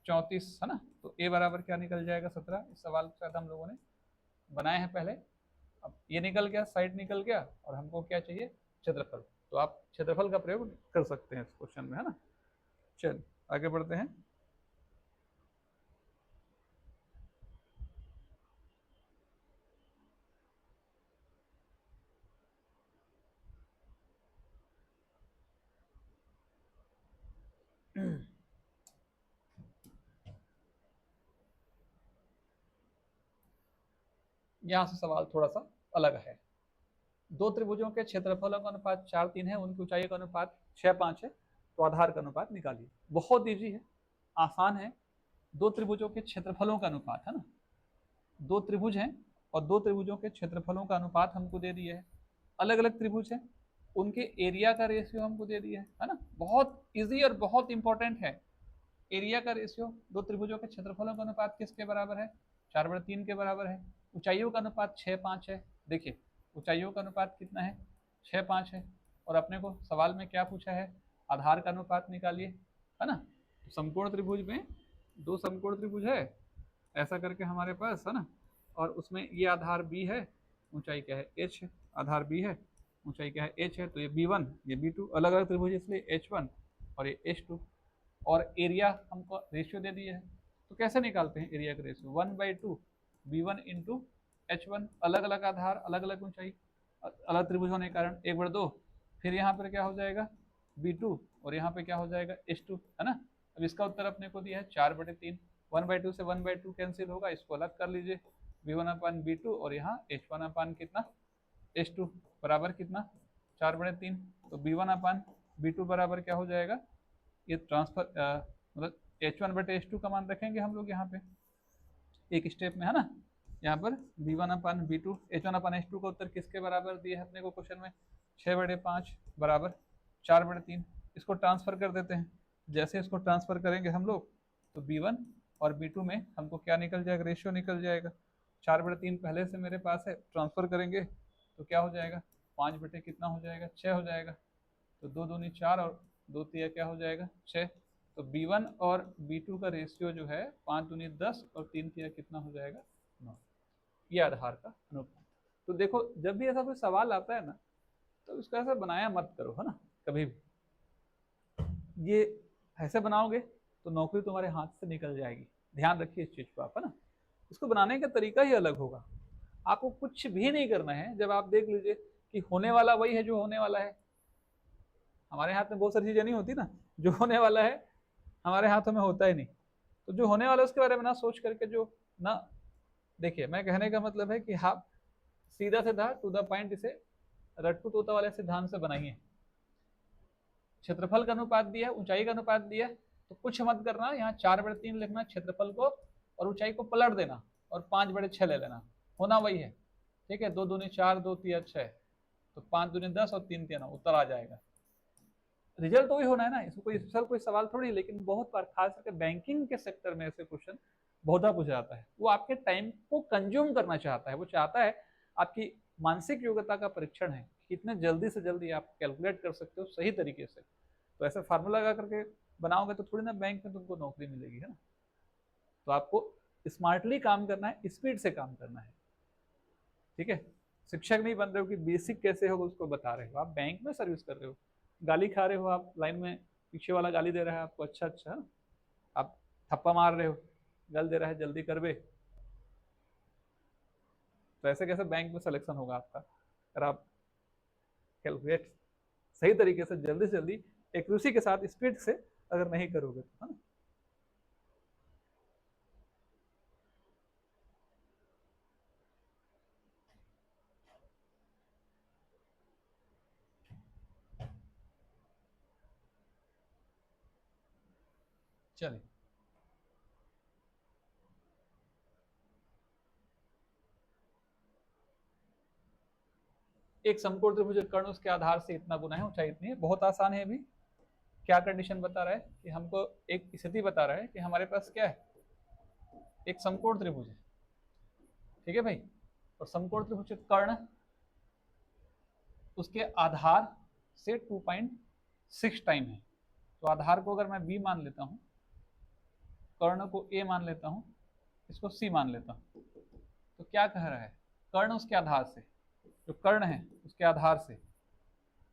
34, है ना। तो a बराबर क्या निकल जाएगा, 17। इस सवाल के साथ हम लोगों ने बनाए हैं पहले। अब ये निकल गया, साइड निकल गया, और हमको क्या चाहिए, क्षेत्रफल। तो आप क्षेत्रफल का प्रयोग कर सकते हैं इस क्वेश्चन में, है ना। चलिए आगे बढ़ते हैं। यहाँ से सवाल थोड़ा सा अलग है। दो त्रिभुजों के क्षेत्रफलों का अनुपात 4:3 है, उनकी ऊंचाई का अनुपात 6:5 है, तो आधार का अनुपात निकालिए। बहुत इजी है, आसान है। दो त्रिभुजों के क्षेत्रफलों का अनुपात, है ना। दो त्रिभुज हैं और दो त्रिभुजों के क्षेत्रफलों का अनुपात हमको दे दिया है। अलग अलग त्रिभुज हैं, उनके एरिया का रेशियो हमको दे दिया है ना। बहुत इजी और बहुत इंपॉर्टेंट है। एरिया का रेशियो, दो त्रिभुजों के क्षेत्रफलों का अनुपात किसके बराबर है, 4/3 के बराबर है। ऊंचाइयों का अनुपात 6:5 है। देखिए ऊंचाइयों का अनुपात कितना है, 6:5 है। और अपने को सवाल में क्या पूछा है, आधार का अनुपात निकालिए, है ना। तो समकोण त्रिभुज में दो समकोण त्रिभुज है ऐसा करके हमारे पास, है ना। और उसमें ये आधार बी है, ऊंचाई क्या है, एच है। आधार बी है, ऊंचाई क्या है, एच है। तो ये B1, ये B2, अलग अलग त्रिभुज इसलिए H1 और ये H2। और एरिया हमको रेशियो दे दिया है, तो कैसे निकालते हैं एरिया का रेशियो, 1/2 B1 इंटू H1। अलग अलग आधार, अलग अलग ऊंचाई, अलग त्रिभुज होने के कारण 1/2। फिर यहाँ पर क्या हो जाएगा B2, और यहाँ पे क्या हो जाएगा H2, है ना। अब इसका उत्तर अपने को दिया है 4/3। 1/2 से 1/2 कैंसिल होगा, इसको अलग कर लीजिए, B1/B2, और यहाँ H1 कितना, H2 बराबर कितना, 4/3। तो B1/B2 बराबर क्या हो जाएगा, ये ट्रांसफर मतलब H1/H2 का मान रखेंगे हम लोग यहाँ पे एक स्टेप में, है ना। यहाँ पर B1/B2, H1/H2 का उत्तर किसके बराबर दिया है अपने को क्वेश्चन में, 6/5 बराबर 4/3। इसको ट्रांसफर कर देते हैं। जैसे इसको ट्रांसफर करेंगे हम लोग, तो B1 और B2 में हमको क्या निकल जाएगा, रेशियो निकल जाएगा। 4/3 पहले से मेरे पास है, ट्रांसफर करेंगे तो क्या हो जाएगा, 5 कितना हो जाएगा, 6 हो जाएगा। तो 2 दूनी 4 और 2 तिया क्या हो जाएगा, 6। तो B1 और B2 का रेशियो जो है 5 दूनी 10 और 3 तिया कितना हो जाएगा, 9। ये आधार का अनुपात। तो देखो जब भी ऐसा कोई सवाल आता है ना, तो इसका ऐसा बनाया मत करो, है ना। कभी भी ये ऐसे बनाओगे तो नौकरी तुम्हारे हाथ से निकल जाएगी। ध्यान रखिए इस चीज को आप, है ना। इसको बनाने का तरीका ही अलग होगा। आपको कुछ भी नहीं करना है, जब आप देख लीजिए कि होने वाला वही है जो होने वाला है। हमारे हाथ में बहुत सारी चीजें नहीं होती ना, जो होने वाला है हमारे हाथों में होता ही नहीं। तो जो होने वाला है उसके बारे में ना सोच करके, जो ना, देखिए मैं कहने का मतलब है कि आप सीधा सीधा टू द पॉइंट इसे रट्टू तोता वाले सिद्धांत से बनाइए। क्षेत्रफल का अनुपात दिया है, ऊंचाई का अनुपात दिया है, तो कुछ मत करना, यहाँ 4/3 लिखना क्षेत्रफल को, और ऊंचाई को पलट देना, और 5/6 ले लेना, होना वही है। ठीक है, 2 दूनी 4, 2 तिया 6। तो 5 दूनी 10 और 3 3 9, उत्तर आ जाएगा। रिजल्ट तो वही होना है ना, इसमें कोई स्पेशल कोई सवाल थोड़ी, लेकिन बहुत बार खास करके बैंकिंग के सेक्टर में ऐसे क्वेश्चन बहुत पूछा जाता है। वो आपके टाइम को कंज्यूम करना चाहता है, वो चाहता है आपकी मानसिक योग्यता का परीक्षण है, कितने जल्दी से जल्दी आप कैलकुलेट कर सकते हो सही तरीके से। तो ऐसे फार्मूला लगा करके बनाओगे तो थोड़ी ना बैंक में तुमको नौकरी मिलेगी, है ना। तो आपको स्मार्टली काम करना है, स्पीड से काम करना है, ठीक है। शिक्षक नहीं बन रहे हो कि बेसिक कैसे होगा उसको बता रहे हो, आप बैंक में सर्विस कर रहे हो, गाली खा रहे हो आप लाइन में, पीछे वाला गाली दे रहा है आपको, अच्छा अच्छा, आप थप्पा मार रहे हो, गल दे रहा है जल्दी कर बे, तो ऐसे कैसे बैंक में सिलेक्शन होगा आपका, अगर आप कैलकुलेट सही तरीके से जल्दी से जल्दी एक्यूरेसी के साथ स्पीड से अगर नहीं करोगे तो, है ना। चलिए, एक समकोण त्रिभुज कर्ण उसके आधार से इतना गुना है, ऊंचाई इतनी है, बहुत आसान है। अभी क्या कंडीशन बता रहा है कि हमको एक स्थिति बता रहा है कि हमारे पास क्या है, एक समकोण त्रिभुज है, ठीक है भाई, और समकोण त्रिभुज कर्ण उसके आधार से 2.6 टाइम है। तो आधार को अगर मैं b मान लेता हूं, कर्ण को a मान लेता हूं, इसको c मान लेता हूं, तो क्या कह रहा है, कर्ण उसके आधार से, जो कर्ण है उसके आधार से,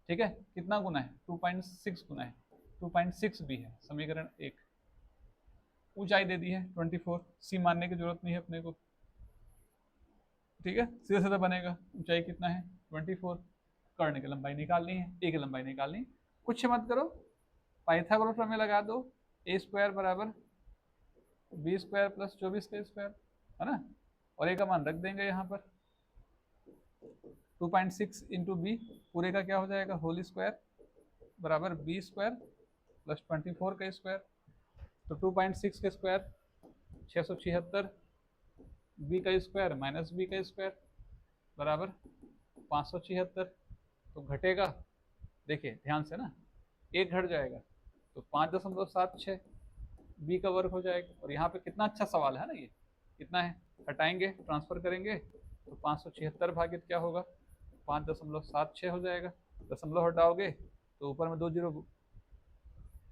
ठीक है, कितना गुना है, 2.6 गुना है, 2.6 भी है, समीकरण 1। ऊंचाई दे दी है 24, सी मानने की जरूरत नहीं है अपने को, ठीक है, सीधा सीधा बनेगा, ऊंचाई कितना है 24, कर्ण की लंबाई निकालनी है, ए की लंबाई निकालनी है, कुछ मत करो, पाइथागोरस प्रमेय लगा दो, ए स्क्वायर बराबर बी स्क्वायर प्लस 24 का स्क्वायर, है ना, और ए का मान रख देंगे यहाँ पर, 2.6 इंटू बी पूरे का क्या हो जाएगा, होल स्क्वायर बराबर बी स्क्वायर प्लस 24 का स्क्वायर, तो 2.6 का स्क्वायर 676, बी का स्क्वायर माइनस बी का स्क्वायर बराबर 576, तो घटेगा, देखिए ध्यान से ना, एक घट जाएगा तो 5.76 बी का वर्ग हो जाएगा, और यहाँ पे कितना अच्छा सवाल है ना ये, कितना है, हटाएंगे ट्रांसफर करेंगे तो 576 भागित क्या होगा, 5.76 हो जाएगा, दशमलव हटाओगे तो ऊपर में 2 जीरो,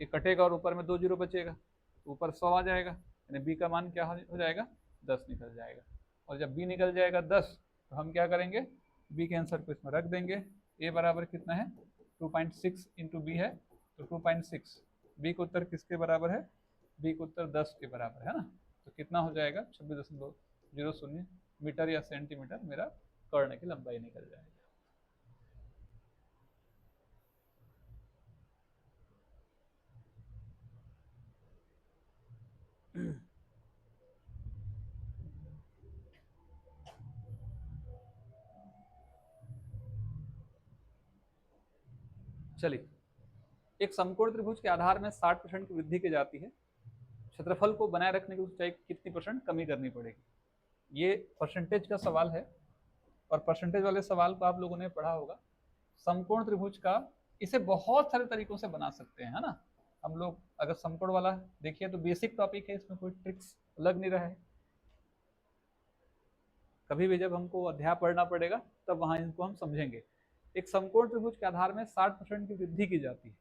ये कटेगा और ऊपर में 2 जीरो बचेगा, तो ऊपर 100 आ जाएगा, यानी बी का मान क्या हो जाएगा, 10 निकल जाएगा। और जब बी निकल जाएगा 10 तो हम क्या करेंगे, बी के आंसर को इसमें रख देंगे, ए बराबर कितना है 2.6 इंटू बी है, तो 2.6, बी का उत्तर किसके बराबर है, बी का उत्तर 10 के बराबर है ना, तो कितना हो जाएगा 26.00 मीटर या सेंटीमीटर मेरा कर्ण की लंबाई निकल जाएगी। चलिए, एक समकोण त्रिभुज के आधार में 60% की वृद्धि की जाती है, क्षेत्रफल को बनाए रखने के लिए ऊंचाई कितनी % कमी करनी पड़ेगी। ये परसेंटेज का सवाल है, और परसेंटेज वाले सवाल को आप लोगों ने पढ़ा होगा। समकोण त्रिभुज का इसे बहुत सारे तरीकों से बना सकते हैं, है ना। हम लोग अगर समकोण वाला देखिए तो बेसिक टॉपिक है, इसमें कोई ट्रिक्स लग नहीं रहा है, कभी भी जब हमको अध्याय पढ़ना पड़ेगा तब वहां इनको हम समझेंगे। एक समकोण त्रिभुज के आधार में 60% की वृद्धि की जाती है,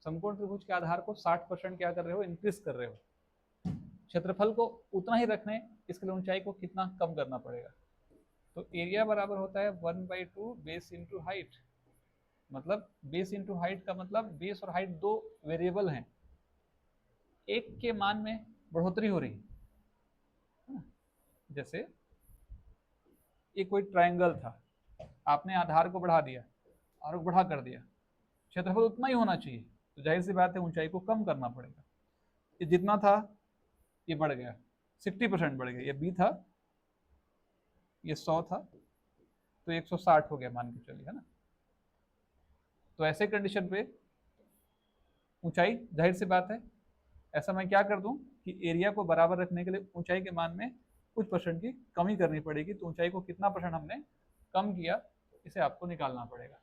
समकोण त्रिभुज के आधार को 60% क्या कर रहे हो, इंक्रीज कर रहे हो, क्षेत्रफल को उतना ही रखने, इसके लिए ऊंचाई को कितना कम करना पड़ेगा, तो एरिया बराबर होता है 1/2 बेस इंटू हाइट, मतलब बेस इंटू हाइट का मतलब बेस और हाइट दो वेरिएबल हैं, एक के मान में बढ़ोतरी हो रही है। जैसे ये कोई ट्रायंगल था, आपने आधार को बढ़ा दिया और बढ़ा कर दिया, क्षेत्रफल उतना ही होना चाहिए, तो जाहिर सी बात है ऊंचाई को कम करना पड़ेगा। ये जितना था ये बढ़ गया, 60% बढ़ गया, ये बी था, ये 100 था, तो 160 हो गया मान के चलिए, है ना। तो ऐसे कंडीशन पे ऊंचाई, जाहिर सी बात है, ऐसा मैं क्या कर दूं कि एरिया को बराबर रखने के लिए ऊंचाई के मान में कुछ % की कमी करनी पड़ेगी, तो ऊंचाई को कितना % हमने कम किया, इसे आपको निकालना पड़ेगा।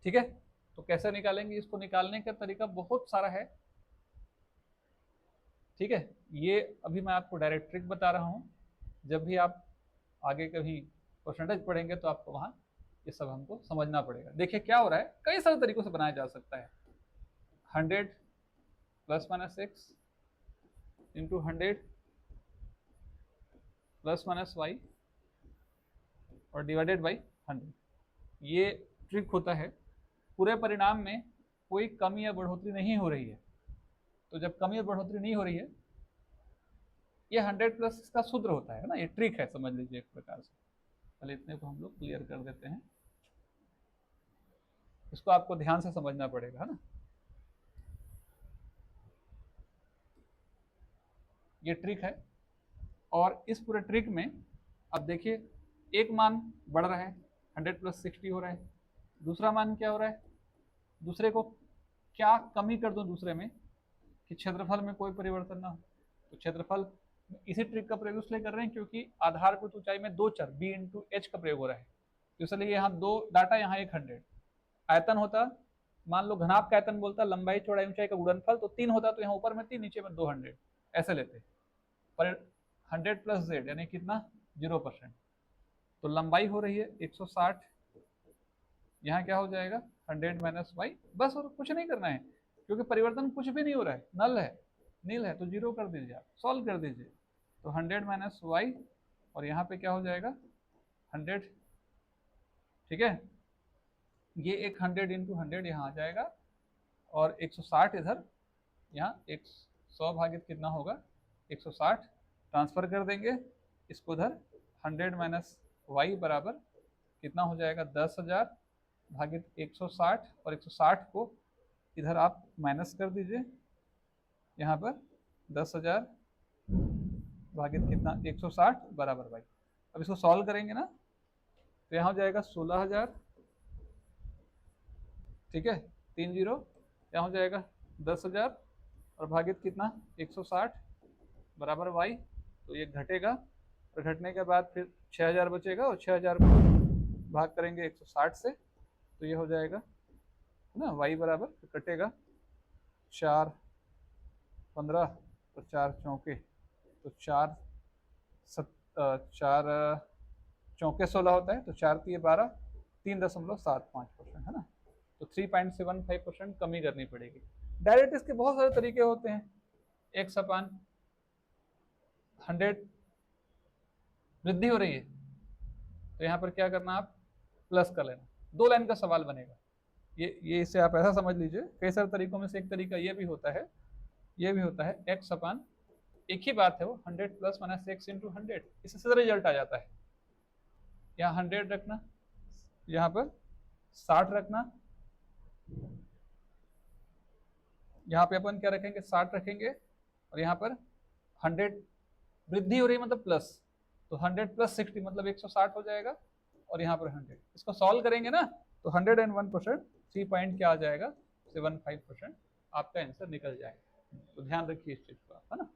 ठीक है, तो कैसे निकालेंगे इसको? निकालने का तरीका बहुत सारा है, ठीक है। ये अभी मैं आपको डायरेक्ट ट्रिक बता रहा हूँ, जब भी आप आगे कभी परसेंटेज पढ़ेंगे तो आपको वहाँ ये सब हमको समझना पड़ेगा। देखिए क्या हो रहा है, कई सारे तरीकों से बनाया जा सकता है। 100 plus minus X into 100 plus minus Y और डिवाइडेड बाई 100, ये ट्रिक होता है। पूरे परिणाम में कोई कमी या बढ़ोतरी नहीं हो रही है, तो जब कमी और बढ़ोतरी नहीं हो रही है, ये 100 प्लस इसका सूत्र होता है ना, ये ट्रिक है, समझ लीजिए एक प्रकार से। पहले इतने को हम लोग क्लियर कर देते हैं, इसको आपको ध्यान से समझना पड़ेगा, है ना। ये ट्रिक है, और इस पूरे ट्रिक में अब देखिए एक मान बढ़ रहा है, 100 प्लस 60 हो रहा है। दूसरा मान क्या हो रहा है, दूसरे को क्या कमी कर दूं दूसरे में कि क्षेत्रफल में कोई परिवर्तन ना हो। तो क्षेत्रफल इसी ट्रिक का प्रयोग इसलिए कर रहे हैं क्योंकि आधारभूत ऊंचाई में दो चर b इंटू एच का प्रयोग हो रहा है, तो इसलिए यहाँ दो डाटा, यहाँ एक 100। आयतन होता, मान लो घनाभ का आयतन बोलता लंबाई चौड़ाई ऊंचाई का गुणनफल, तो 3 होता, तो यहाँ ऊपर में 3 नीचे में 200, ऐसे लेते। पर 100 प्लस जेड यानी कितना, 0%, तो लंबाई हो रही है 160, यहाँ क्या हो जाएगा 100 माइनस वाई, बस और कुछ नहीं करना है क्योंकि परिवर्तन कुछ भी नहीं हो रहा है, नल है, नील है, तो 0 कर दीजिए, आप सॉल्व कर दीजिए। तो 100 माइनस वाई और यहाँ पे क्या हो जाएगा 100, ठीक है। ये एक 100 इंटू 100 यहाँ आ जाएगा, और 160 इधर, यहाँ 100 भागित कितना होगा 160, ट्रांसफर कर देंगे इसको उधर। 100 माइनस वाई बराबर कितना हो जाएगा 10,000 भागित 160, और 160 को इधर आप माइनस कर दीजिए, यहाँ पर 10,000 भागित कितना 160 बराबर वाई। अब इसको सॉल्व करेंगे ना, तो यहाँ हो जाएगा 16,000, ठीक है, 3 जीरो, यहाँ हो जाएगा 10,000 और भागित कितना 160 बराबर वाई। तो ये घटेगा, और घटने के बाद फिर 6,000 बचेगा, और 6,000 को भाग करेंगे 160 से, तो ये हो जाएगा ना वाई बराबर, कटेगा 4 15 और 4 चौके, तो 4 चौके 16 होता है, तो 4 तिये 12, 3.75%, है ना। तो 3.75% कमी करनी पड़ेगी। डायरेक्ट इसके बहुत सारे तरीके होते हैं। एक्स अपान 100 वृद्धि हो रही है, तो यहाँ पर क्या करना, आप प्लस कर लेना, 2 लाइन का सवाल बनेगा। ये इसे आप ऐसा समझ लीजिए, कई सारे तरीकों में से एक तरीका ये भी होता है, ये भी होता है एक्स अपान, एक ही बात है वो 100 प्लस माइनस एक्स इंटू 100, इससे सीधा रिजल्ट आ जाता है। यहाँ 100 रखना, यहाँ पर 60 रखना, यहाँ पे अपन क्या रखेंगे 60 रखेंगे, और यहाँ पर 100 वृद्धि हो रही है मतलब प्लस, तो 100 प्लस 60 मतलब 160 हो जाएगा, और यहाँ पर 100, इसको सॉल्व करेंगे ना, तो 101%, 3 पॉइंट क्या आ जाएगा 75%, आपका आंसर निकल जाएगा। तो ध्यान रखिए इस चीज को आप, है ना।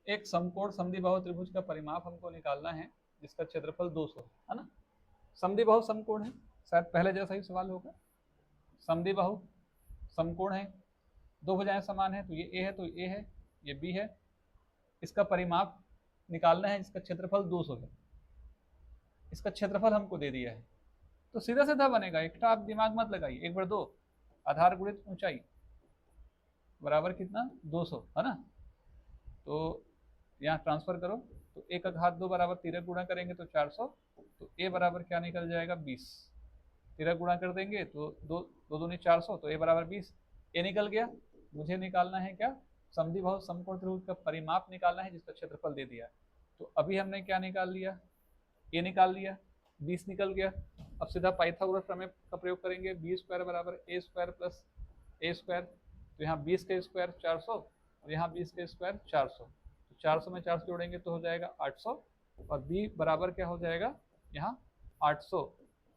एक समकोण समद्विबाहु त्रिभुज का परिमाप हमको निकालना है, जिसका क्षेत्रफल 200 है ना। समद्विबाहु समकोण है, शायद पहले जैसा ही सवाल होगा। समद्विबाहु समकोण है, दो भुजाएं समान है, तो ये ए है, तो ये है, ये बी है, इसका परिमाप निकालना है, जिसका क्षेत्रफल 200 है। इसका क्षेत्रफल हमको दे दिया है, तो सीधा सीधा बनेगा, एक्स्ट्रा आप दिमाग मत लगाइए, 1/2 आधार गुणित ऊंचाई बराबर कितना 200, है ना। तो यहाँ ट्रांसफर करो, तो 1 घात 2 बराबर 13 गुणा करेंगे तो 400, तो ए बराबर क्या निकल जाएगा 20, 13 गुणा कर देंगे तो 2 दूनी 400, तो ए बराबर 20, ए निकल गया। मुझे निकालना है क्या, समद्विबाहु समकोण त्रिभुज का परिमाप निकालना है, जिसका क्षेत्रफल दे दिया। तो अभी हमने क्या निकाल लिया, ए निकाल लिया, 20 निकल गया। अब सीधा पाइथागोरस प्रमेय का प्रयोग करेंगे, बी स्क्वायर बराबर ए स्क्वायर प्लस ए स्क्वायर, तो तो यहाँ 20 का स्क्वायर 400 और यहाँ 20 का स्क्वायर 400, तो 400 में 400 जोड़ेंगे तो हो जाएगा 800 और b बराबर क्या हो जाएगा यहाँ 800।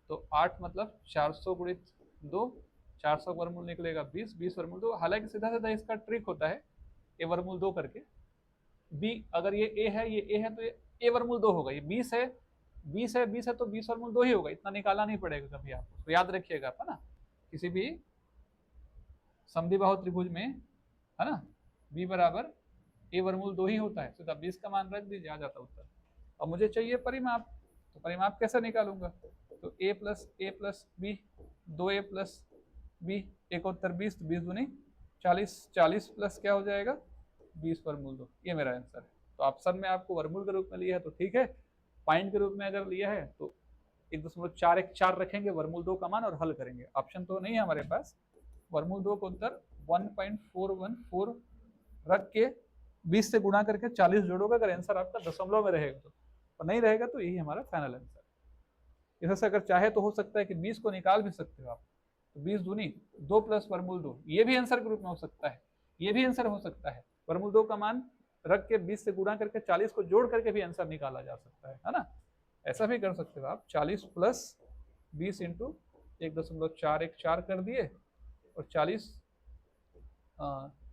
तो 8 मतलब 400 गुणित 2, 400 वर्गमूल निकलेगा 20, 20 वर्गमूल 2। हालांकि सीधा सीधा इसका ट्रिक होता है a वर्गमूल 2 करके, b अगर ये a है ये a है तो ये a वर्गमूल 2 होगा, ये 20 है 20 है 20 है तो 20 वर्गमूल 2 ही होगा, इतना निकालना नहीं पड़ेगा कभी, आप उसको याद रखिएगा आप, है ना। किसी भी समद्विबाहु त्रिभुज में, है ना, b बराबर a वर्गमूल 2 ही होता है, सीधा 20 का मान रख दीजिए, आ जाता उत्तर। अब मुझे चाहिए परिमाप, तो परिमाप कैसे निकालूंगा, तो a plus B, 2a plus B, एक उत्तर 20, 20 दूनी 40, 40 प्लस क्या हो जाएगा 20 वर्गमूल 2, ये मेरा आंसर है। तो ऑप्शन में आपको वर्गमूल के रूप में लिया है तो ठीक है, पॉइंट के रूप में अगर लिया है तो 1.414 रखेंगे वर्गमूल 2 का मान और हल करेंगे। ऑप्शन तो नहीं है हमारे पास, वर्गमूल 2 का उत्तर 1.414 रख के 20 से गुणा करके 40 जोड़ोगे, अगर आंसर आपका दशमलव में रहेगा तो, और नहीं रहेगा तो यही हमारा फाइनल आंसर। इससे अगर चाहे तो हो सकता है कि 20 को निकाल भी सकते हो आप, तो 20 दूनी 2 प्लस वर्गमूल 2, ये भी आंसर के रूप में हो सकता है, ये भी आंसर हो सकता है। वर्गमूल 2 का मान रख के 20 से गुणा करके 40 को जोड़ करके भी आंसर निकाला जा सकता है ना, ऐसा भी कर सकते हो आप। 40 प्लस 20 इंटू 1.414 कर दिए और 40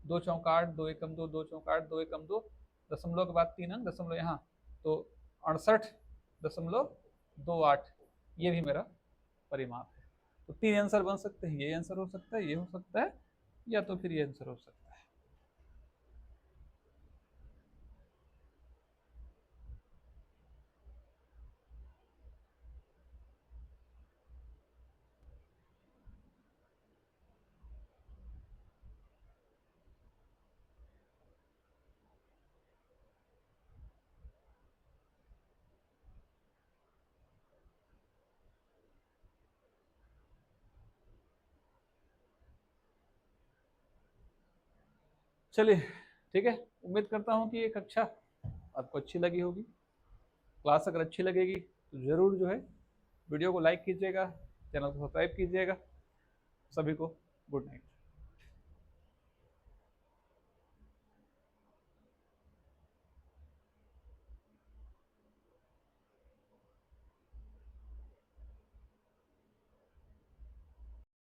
2 चौका 8, 2 एकम 2, 2 चौका 8, 2 एकम 2, दशमलव के बाद 3 अंक, दशमलव यहाँ, तो 68.28, ये भी मेरा परिमाप है। तो 3 आंसर बन सकते हैं, ये आंसर हो सकता है, ये हो सकता है, या तो फिर ये आंसर हो सकता है। चलिए ठीक है, उम्मीद करता हूँ कि ये कक्षा आपको अच्छी लगी होगी। क्लास अगर अच्छी लगेगी तो ज़रूर जो है वीडियो को लाइक कीजिएगा, चैनल को सब्सक्राइब कीजिएगा। सभी को गुड नाइट।